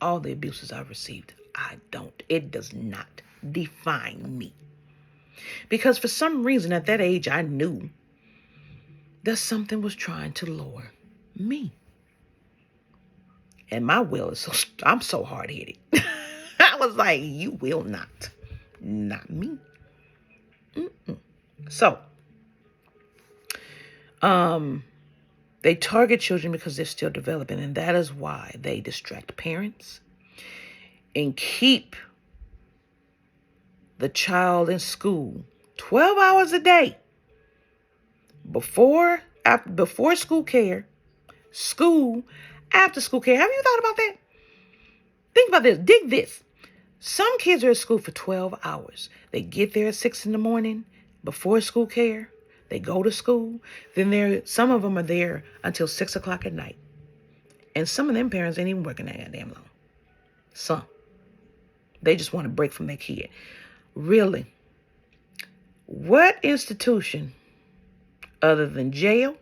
All the abuses I've received, I don't. It does not define me. Because for some reason at that age, I knew that something was trying to lower me. And my will is I'm so hard-headed. I was like, you will not. Not me. So, they target children because they're still developing. And that is why they distract parents and keep the child in school 12 hours a day. Before school care, school, after school care. Have you thought about that? Think about this. Dig this. Some kids are at school for 12 hours. They get there at 6 in the morning before school care. They go to school. Then some of them are there until 6 o'clock at night. And some of them parents ain't even working that damn long. Some. They just want a break from their kid. Really? What institution other than jail,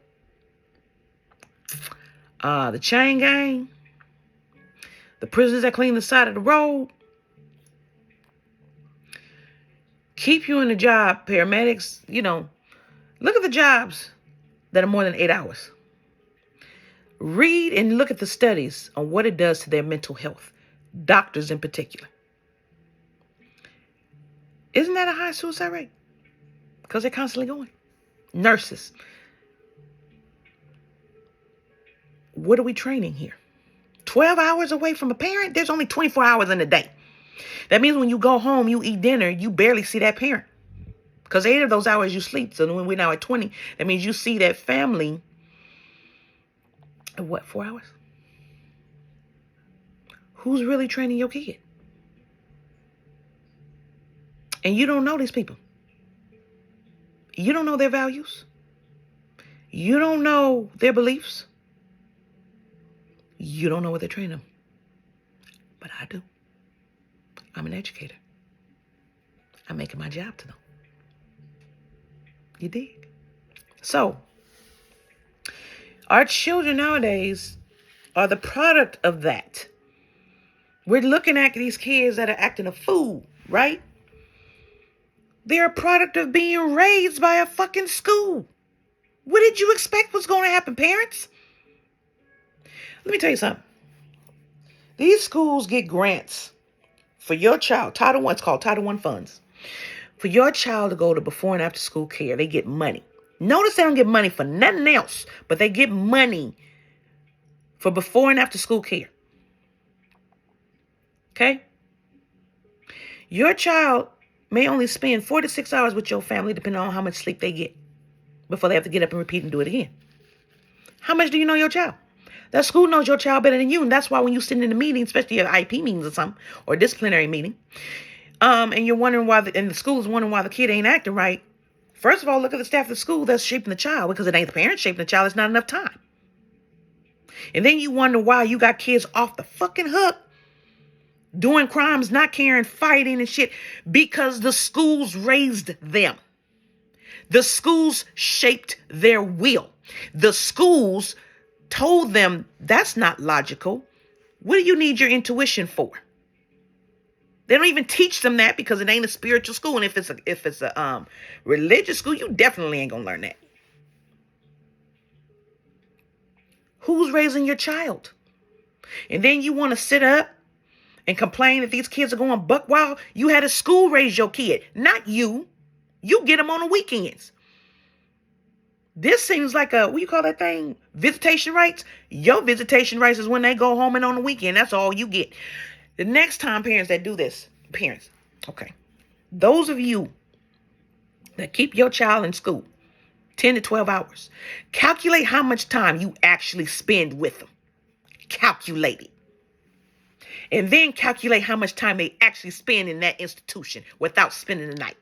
the chain gang, the prisoners that clean the side of the road, keep you in the job, paramedics, look at the jobs that are more than 8 hours. Read and look at the studies on what it does to their mental health, doctors in particular. Isn't that a high suicide rate? Because they're constantly going. Nurses. What are we training here? 12 hours away from a parent? There's only 24 hours in a day. That means when you go home, you eat dinner, you barely see that parent. Because 8 of those hours you sleep. So when we're now at 20, that means you see that family, 4 hours? Who's really training your kid? And you don't know these people. You don't know their values. You don't know their beliefs. You don't know what they're training them. But I do. I'm an educator. I'm making my job to know. You dig? So, our children nowadays are the product of that. We're looking at these kids that are acting a fool, right? They're a product of being raised by a fucking school. What did you expect was going to happen, parents? Let me tell you something. These schools get grants for your child. Title I, it's called Title I funds. For your child to go to before and after school care, they get money. Notice they don't get money for nothing else, but they get money for before and after school care. Okay? Your child may only spend 4 to 6 hours with your family, depending on how much sleep they get, before they have to get up and repeat and do it again. How much do you know your child? That school knows your child better than you, and that's why when you sit in a meeting, especially your IP meetings or something, or disciplinary meeting, and you're wondering why, and the school is wondering why the kid ain't acting right. First of all, look at the staff of the school that's shaping the child, because it ain't the parents shaping the child. It's not enough time. And then you wonder why you got kids off the fucking hook doing crimes, not caring, fighting and shit, because the schools raised them. The schools shaped their will. The schools told them that's not logical. What do you need your intuition for? They don't even teach them that because it ain't a spiritual school. And if it's a religious school, you definitely ain't gonna learn that. Who's raising your child? And then you want to sit up and complain that these kids are going buck wild. You had a school raise your kid, not you. You get them on the weekends. This seems like what you call that thing? Visitation rights? Your visitation rights is when they go home and on the weekend. That's all you get. The next time parents that do this, okay. Those of you that keep your child in school 10 to 12 hours, calculate how much time you actually spend with them. Calculate it. And then calculate how much time they actually spend in that institution without spending the night.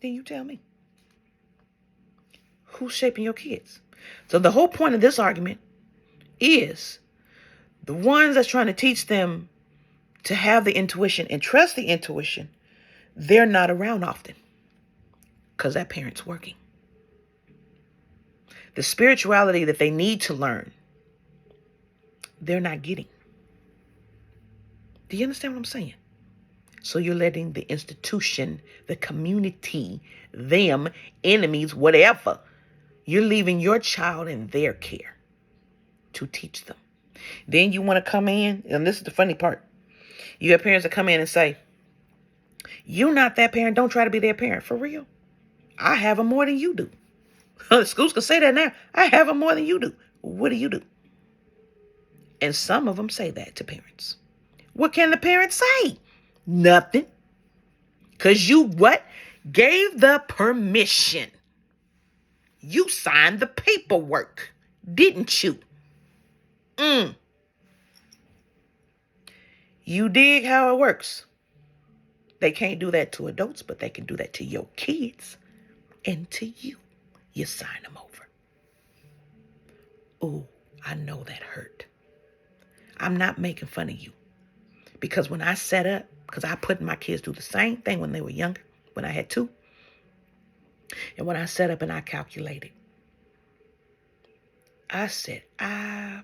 Then you tell me. Who's shaping your kids? So the whole point of this argument is the ones that's trying to teach them to have the intuition and trust the intuition, they're not around often because that parent's working. The spirituality that they need to learn, they're not getting. Do you understand what I'm saying? So you're letting the institution, the community, them, enemies, whatever, you're leaving your child in their care to teach them. Then you want to come in, and this is the funny part. You have parents that come in and say, you're not that parent. Don't try to be their parent. For real. I have them more than you do. Schools can say that now. I have them more than you do. What do you do? And some of them say that to parents. What can the parents say? Nothing. Because you what? Gave the permission. You signed the paperwork, didn't you? You dig how it works? They can't do that to adults, but they can do that to your kids and to you. You sign them over. Ooh, I know that hurt. I'm not making fun of you. Because when I set up, because I put my kids through the same thing when they were younger, when I had 2. And when I set up and I calculated, I said, I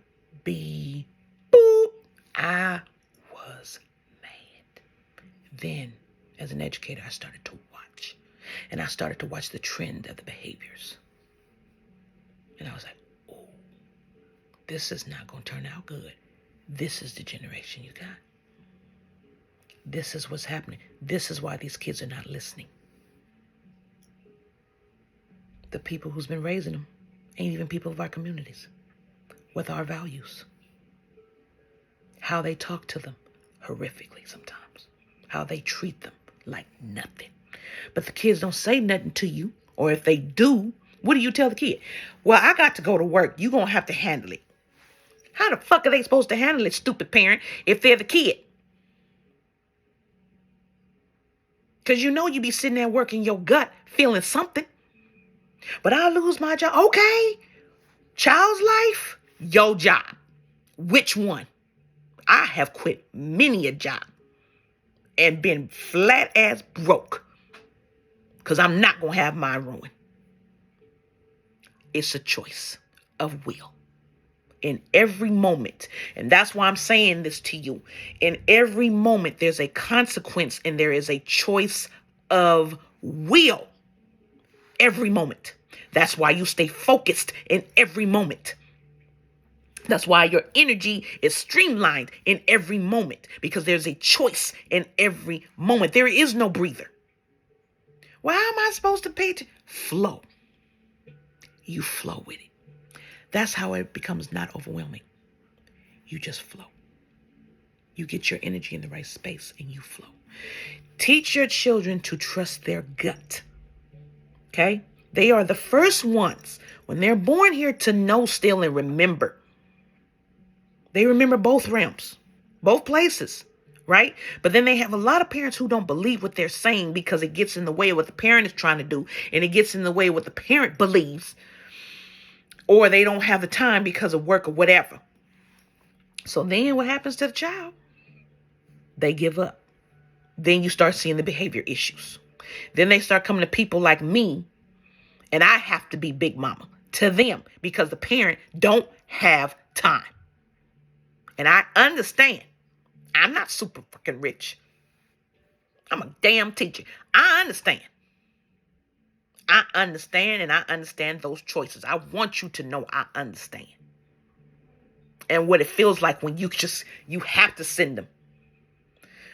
was mad. Then, as an educator, I started to watch. And I started to watch the trend of the behaviors. And I was like, oh, this is not going to turn out good. This is the generation you got. This is what's happening. This is why these kids are not listening. The people who's been raising them ain't even people of our communities with our values. How they talk to them horrifically sometimes. How they treat them like nothing. But the kids don't say nothing to you. Or if they do, What do you tell the kid? Well, I got to go to work. You're going to have to handle it. How the fuck are they supposed to handle it, stupid parent, if they're the kid? Because you be sitting there working your gut, feeling something. But I'll lose my job. Okay. Child's life, your job. Which one? I have quit many a job and been flat ass broke because I'm not going to have my ruin. It's a choice of will in every moment. And that's why I'm saying this to you. In every moment, there's a consequence and there is a choice of will. Every moment. That's why you stay focused in every moment. That's why your energy is streamlined in every moment, because there's a choice in every moment. There is no breather. Well, how am I supposed to pay attention? Flow. You flow with it. That's how it becomes not overwhelming. You just flow. You get your energy in the right space and you flow. Teach your children to trust their gut. Okay? They are the first ones when they're born here to know still and remember. They remember both realms, both places, right? But then they have a lot of parents who don't believe what they're saying because it gets in the way of what the parent is trying to do, and it gets in the way of what the parent believes, or they don't have the time because of work or whatever. So then what happens to the child? They give up. Then you start seeing the behavior issues. Then they start coming to people like me, and I have to be big mama to them because the parent don't have time. And I understand. I'm not super fucking rich. I'm a damn teacher. I understand. I understand, and I understand those choices. I want you to know I understand. And what it feels like when you have to send them.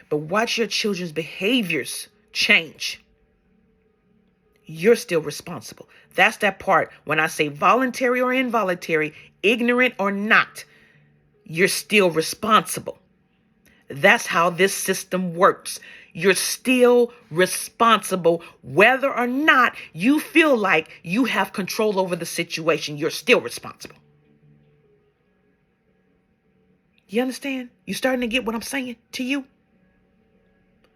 But watch your children's behaviors change. You're still responsible. That's that part when I say voluntary or involuntary, ignorant or not, you're still responsible. That's how this system works. You're still responsible whether or not you feel like you have control over the situation. You're still responsible. You understand? You starting to get what I'm saying to you?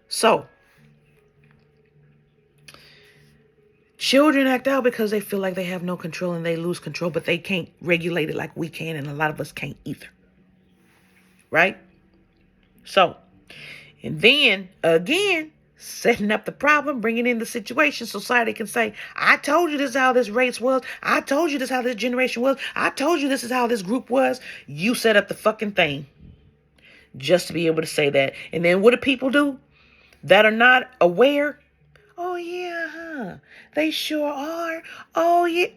So, children act out because they feel like they have no control and they lose control, but they can't regulate it like we can, and a lot of us can't either. Right? So, and then again, setting up the problem, bringing in the situation, society can say, I told you this is how this race was. I told you this is how this generation was. I told you this is how this group was. You set up the fucking thing just to be able to say that. And then what do people do that are not aware? Oh, yeah, huh? They sure are. Oh, yeah.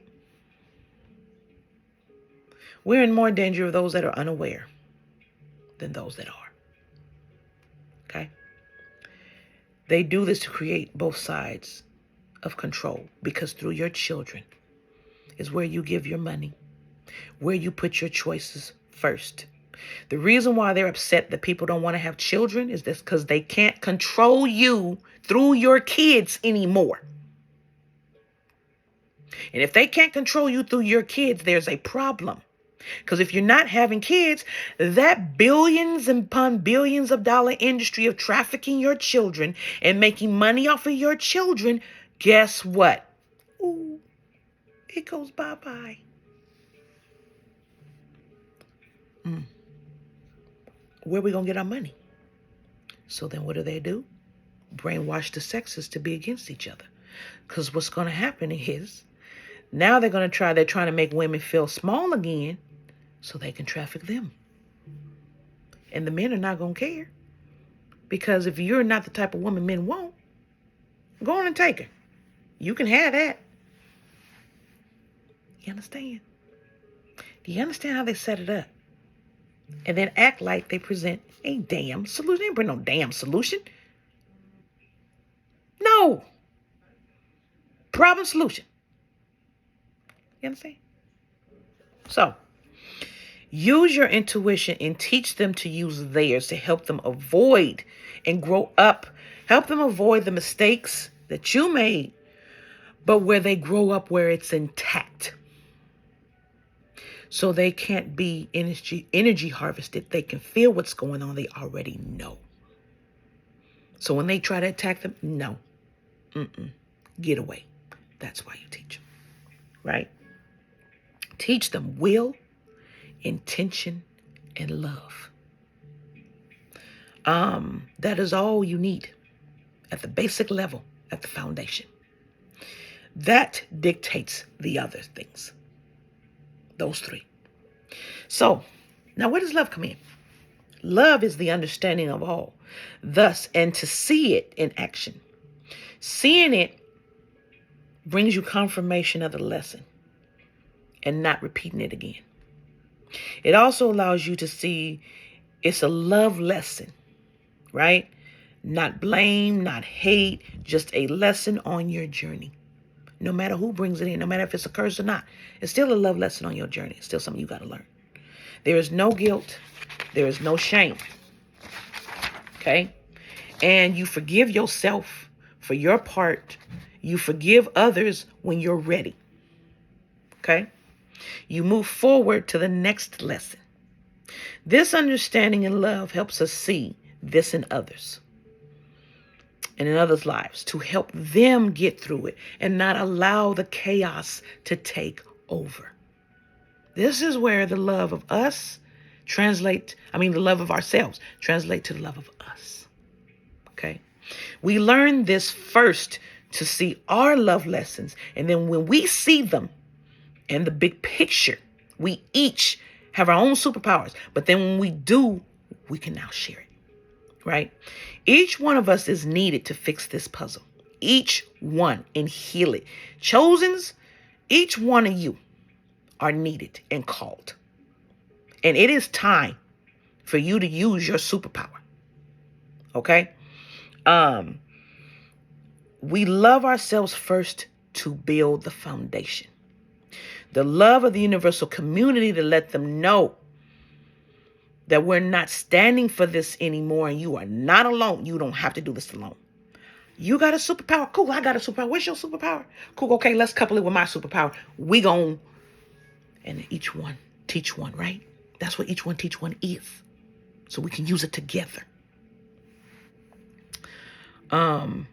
We're in more danger of those that are unaware than those that are. Okay? They do this to create both sides of control, because through your children is where you give your money, where you put your choices first. The reason why they're upset that people don't want to have children is this, because they can't control you through your kids anymore. And if they can't control you through your kids, there's a problem. Because if you're not having kids, that billions upon billions of dollar industry of trafficking your children and making money off of your children, guess what? Ooh, it goes bye-bye. Where are we going to get our money? So then what do? Brainwash the sexes to be against each other. Because what's going to happen is now they're trying to make women feel small again so they can traffic them. And the men are not going to care. Because if you're not the type of woman men want, go on and take her. You can have that. You understand? Do you understand how they set it up? And then act like they present a damn solution. They ain't bring no damn solution. No. Problem solution. You understand? So, use your intuition and teach them to use theirs to help them avoid and grow up. Help them avoid the mistakes that you made but where they grow up where it's intact. So they can't be energy harvested. They can feel what's going on. They already know. So when they try to attack them, no. Get away. That's why you teach them, right? Teach them will, intention, and love. That is all you need at the basic level, at the foundation. That dictates the other things. Those three. So, now where does love come in? Love is the understanding of all. Thus, and to see it in action. Seeing it brings you confirmation of the lesson and not repeating it again. It also allows you to see it's a love lesson, right? Not blame, not hate, just a lesson on your journey. No matter who brings it in, no matter if it's a curse or not, it's still a love lesson on your journey. It's still something you got to learn. There is no guilt. There is no shame. Okay? And you forgive yourself for your part. You forgive others when you're ready. Okay? You move forward to the next lesson. This understanding and love helps us see this in others and in others' lives to help them get through it and not allow the chaos to take over. This is where the love of us the love of ourselves translate to the love of us. Okay? We learn this first to see our love lessons. And then when we see them in the big picture, we each have our own superpowers. But then when we do, we can now share it. Right? Each one of us is needed to fix this puzzle. Each one, and heal it. Chosens, each one of you are needed and called. And it is time for you to use your superpower. Okay? We love ourselves first to build the foundation. The love of the universal community to let them know that we're not standing for this anymore and you are not alone. You don't have to do this alone. You got a superpower. Cool, I got a superpower. What's your superpower? Cool, okay, let's couple it with my superpower. And each one teach one, right? That's what each one teach one is. So we can use it together. And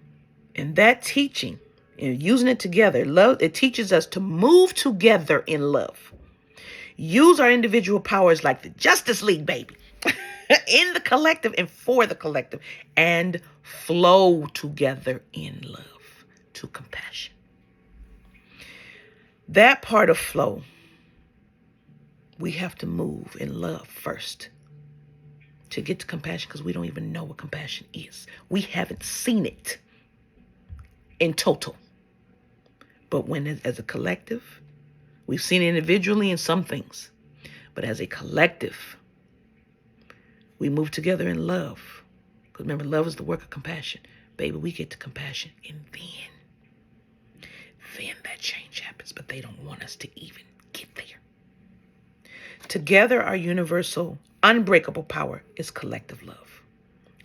that teaching and using it together, love, it teaches us to move together in love. Use our individual powers like the Justice League, baby. In the collective and for the collective. And flow together in love to compassion. That part of flow, we have to move in love first to get to compassion because we don't even know what compassion is. We haven't seen it in total. But when as a collective, we've seen it individually in some things. But as a collective, we move together in love. Because remember, love is the work of compassion. Baby, we get to compassion and then that change happens. But they don't want us to even get there. Together, our universal, unbreakable power is collective love,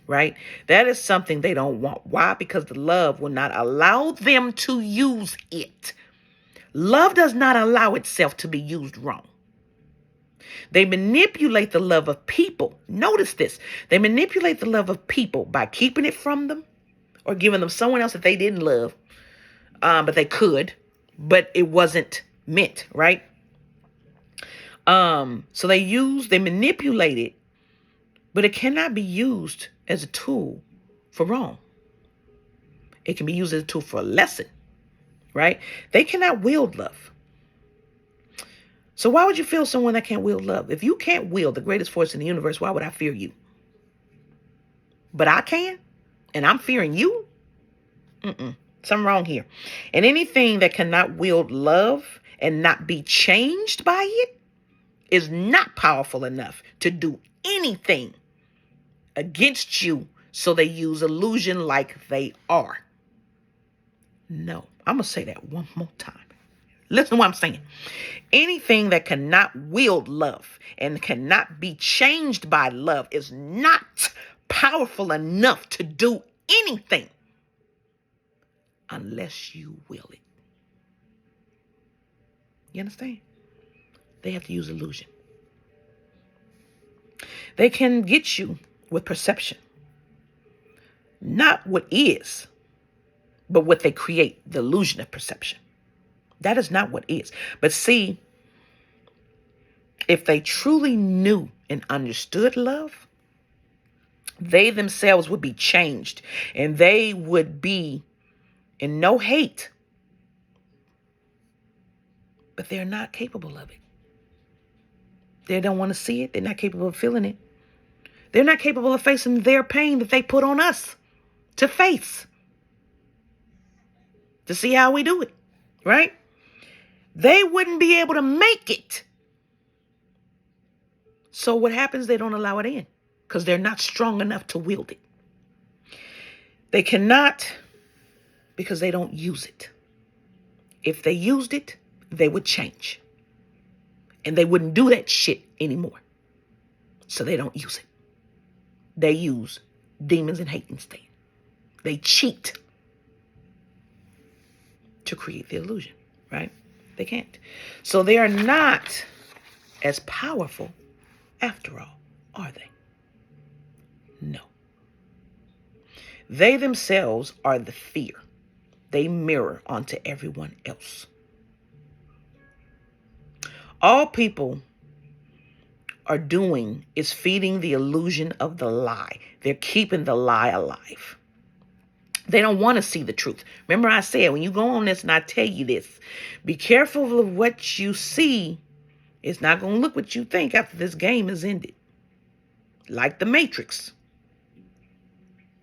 right? That is something they don't want. Why? Because the love will not allow them to use it. Love does not allow itself to be used wrong. They manipulate the love of people. Notice this. They manipulate the love of people by keeping it from them or giving them someone else that they didn't love, but they could, but it wasn't meant, right? So they manipulate it, but it cannot be used as a tool for wrong. It can be used as a tool for a lesson, right? They cannot wield love. So why would you feel someone that can't wield love? If you can't wield the greatest force in the universe, why would I fear you? But I can, and I'm fearing you? Something wrong here. And anything that cannot wield love and not be changed by it is not powerful enough to do anything against you, so they use illusion like they are. No, I'm going to say that one more time. Listen to what I'm saying. Anything that cannot wield love and cannot be changed by love is not powerful enough to do anything unless you will it. You understand? They have to use illusion. They can get you with perception. Not what is, but what they create, the illusion of perception. That is not what is. But see, if they truly knew and understood love, they themselves would be changed, and they would be in no hate. But they're not capable of it. They don't want to see it. They're not capable of feeling it. They're not capable of facing their pain that they put on us to face, to see how we do it, right? They wouldn't be able to make it. So what happens? They don't allow it in because they're not strong enough to wield it. They cannot because they don't use it. If they used it, they would change. And they wouldn't do that shit anymore. So they don't use it. They use demons and hate instead. They cheat to create the illusion, right? They can't. So they are not as powerful after all, are they? No. They themselves are the fear they mirror onto everyone else. All people are doing is feeding the illusion of the lie. They're keeping the lie alive. They don't want to see the truth. Remember I said, when you go on this and I tell you this, be careful of what you see. It's not going to look what you think after this game is ended. Like the Matrix.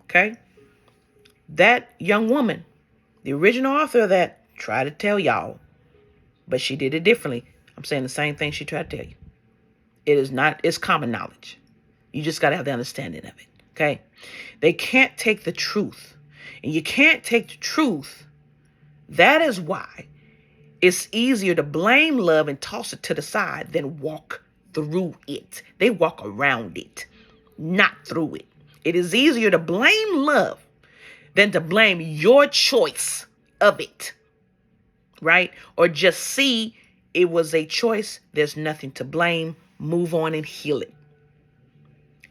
Okay? That young woman, the original author of that, tried to tell y'all, but she did it differently. I'm saying the same thing she tried to tell you. It is not, it's common knowledge. You just got to have the understanding of it. Okay? They can't take the truth. And you can't take the truth. That is why it's easier to blame love and toss it to the side than walk through it. They walk around it, not through it. It is easier to blame love than to blame your choice of it, right? Or just see it was a choice. There's nothing to blame. Move on and heal it.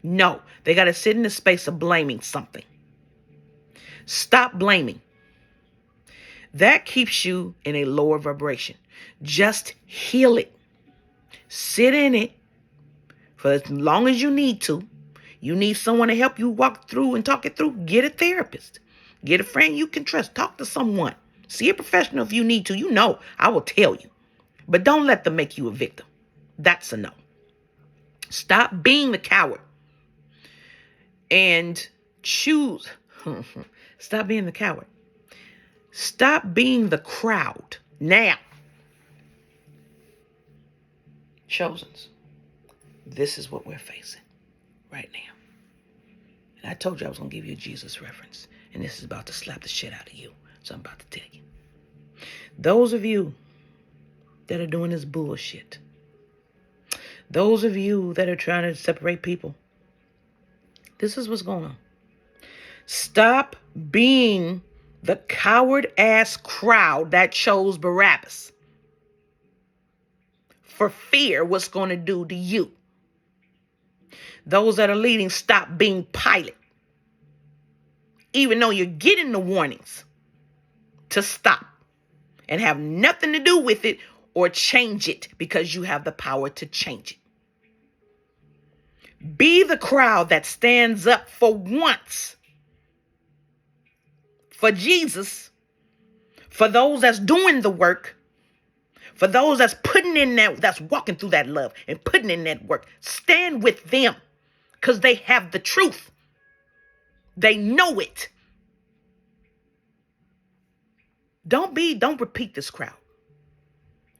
No, they got to sit in the space of blaming something. Stop blaming. That keeps you in a lower vibration. Just heal it. Sit in it for as long as you need to. You need someone to help you walk through and talk it through. Get a therapist. Get a friend you can trust. Talk to someone. See a professional if you need to. You know, I will tell you. But don't let them make you a victim. That's a no. Stop being the coward. And choose. Stop being the coward. Stop being the crowd. Now. Chosens. This is what we're facing right now. And I told you I was going to give you a Jesus reference. And this is about to slap the shit out of you. So I'm about to tell you. Those of you that are doing this bullshit. Those of you that are trying to separate people. This is what's going on. Stop being the coward-ass crowd that chose Barabbas. For fear what's going to do to you. Those that are leading, stop being Pilate. Even though you're getting the warnings to stop and have nothing to do with it or change it because you have the power to change it. Be the crowd that stands up for once. For Jesus. For those that's doing the work. For those that's putting in that, that's walking through that love and putting in that work. Stand with them because they have the truth. They know it. Don't repeat this crowd.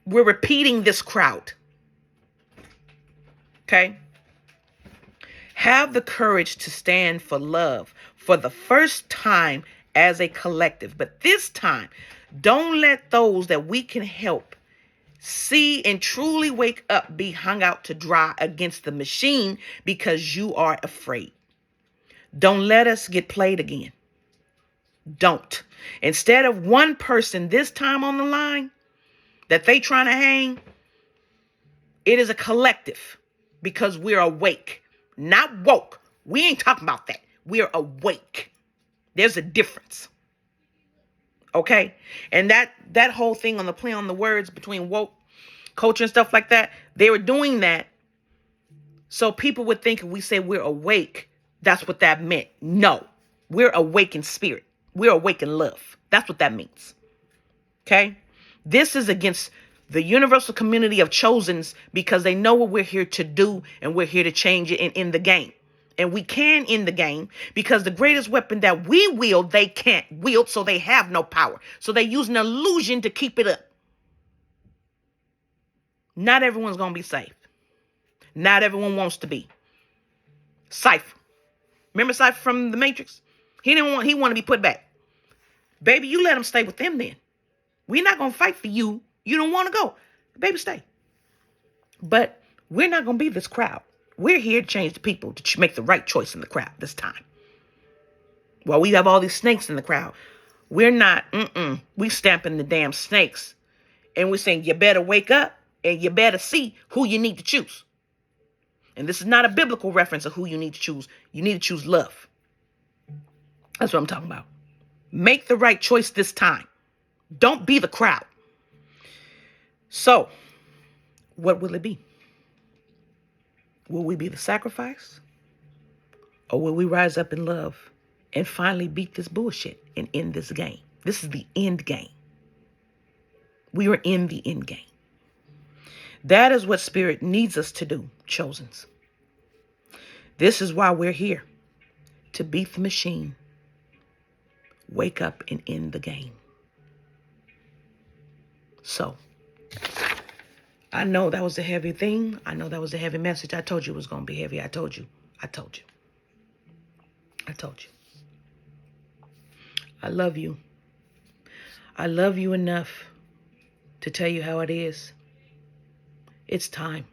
We're repeating this crowd. Okay? Have the courage to stand for love for the first time as a collective. But this time, don't let those that we can help see and truly wake up be hung out to dry against the machine because you are afraid. Don't let us get played again. Don't. Instead of one person this time on the line, that they trying to hang, it is a collective because we're awake, not woke. We ain't talking about that. We're awake. There's a difference. Okay? And that whole thing on the play on the words between woke culture and stuff like that, they were doing that so people would think if we say we're awake, that's what that meant. No. We're awake in spirit. We're awake in love. That's what that means. Okay? This is against the universal community of chosens because they know what we're here to do and we're here to change it and end the game. And we can end the game because the greatest weapon that we wield, they can't wield, so they have no power. So they use an illusion to keep it up. Not everyone's going to be safe. Not everyone wants to be. Cypher. Remember Cypher from The Matrix? He wanted to be put back. Baby, you let him stay with them then. We're not going to fight for you. You don't want to go. Baby, stay. But we're not going to be this crowd. We're here to change the people, to make the right choice in the crowd this time. While we have all these snakes in the crowd, we're not, we stamping the damn snakes. And we're saying, you better wake up and you better see who you need to choose. And this is not a biblical reference of who you need to choose. You need to choose love. That's what I'm talking about. Make the right choice this time. Don't be the crowd. So, what will it be? Will we be the sacrifice? Or will we rise up in love and finally beat this bullshit and end this game? This is the end game. We are in the end game. That is what Spirit needs us to do, chosens. This is why we're here. To beat the machine. Wake up and end the game. So, I know that was a heavy thing. I know that was a heavy message. I told you it was going to be heavy. I told you. I love you. I love you enough to tell you how it is. It's time.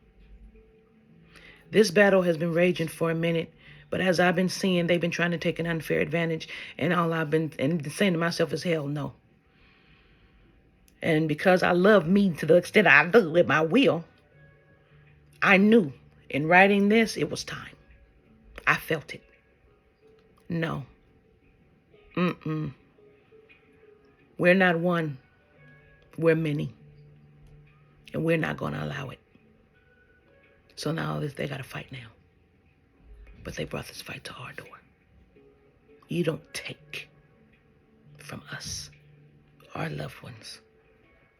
This battle has been raging for a minute, but as I've been seeing, they've been trying to take an unfair advantage, and all I've been saying to myself is, hell no. And because I love me to the extent I do with my will, I knew in writing this, it was time. I felt it. No. We're not one. We're many. And we're not going to allow it. So now they got to fight now. But they brought this fight to our door. You don't take from us, our loved ones,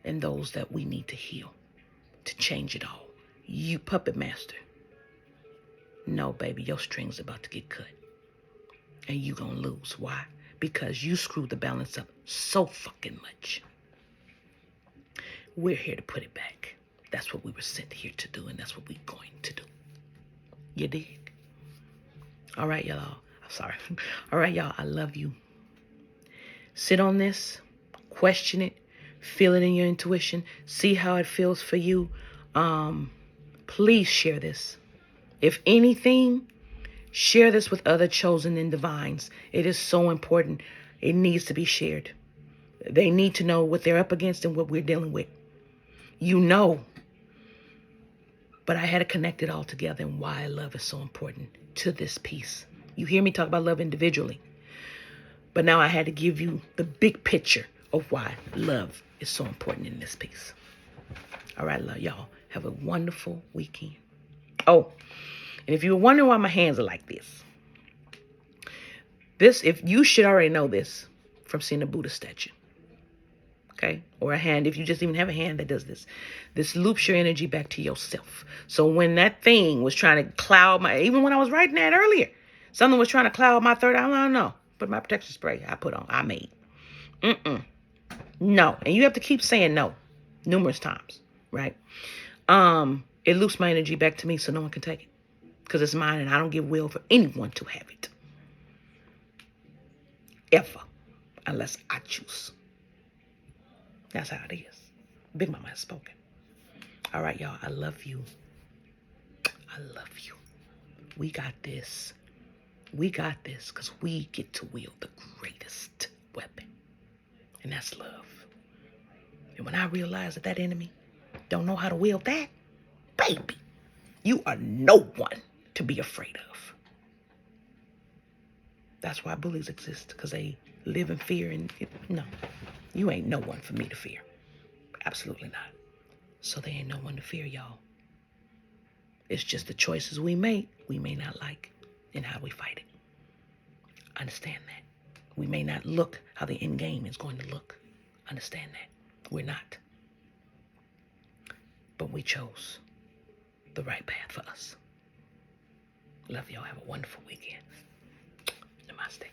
and those that we need to heal, to change it all. You puppet master. No, baby, your string's about to get cut. And you gonna lose. Why? Because you screwed the balance up so fucking much. We're here to put it back. That's what we were sent here to do, and that's what we're going to do. You dig? All right, y'all. I'm sorry. All right, y'all. I love you. Sit on this. Question it. Feel it in your intuition. See how it feels for you. Please share this. If anything, share this with other chosen and divines. It is so important. It needs to be shared. They need to know what they're up against and what we're dealing with. You know. But I had to connect it all together and why love is so important to this piece. You hear me talk about love individually. But now I had to give you the big picture of why love is so important in this piece. All right, love y'all. Have a wonderful weekend. Oh, and if you were wondering why my hands are like this, if you should already know this from seeing a Buddha statue. Okay? Or a hand, if you just even have a hand that does this. This loops your energy back to yourself. So when that thing was trying to cloud even when I was writing that earlier, something was trying to cloud my third eye, I don't know. But my protection spray I made. No. And you have to keep saying no numerous times, right? It loops my energy back to me so no one can take it. Because it's mine and I don't give will for anyone to have it. Ever. Unless I choose. That's how it is. Big Mama has spoken. All right, y'all. I love you. I love you. We got this. We got this because we get to wield the greatest weapon. And that's love. And when I realized that that enemy don't know how to wield that, baby, you are no one to be afraid of. That's why bullies exist, because they live in fear. And no, you ain't no one for me to fear. Absolutely not. So they ain't no one to fear, y'all. It's just the choices we make, we may not like in how we fight it. Understand that. We may not look how the end game is going to look. Understand that. We're not. But we chose the right path for us. Love y'all. Have a wonderful weekend. Namaste.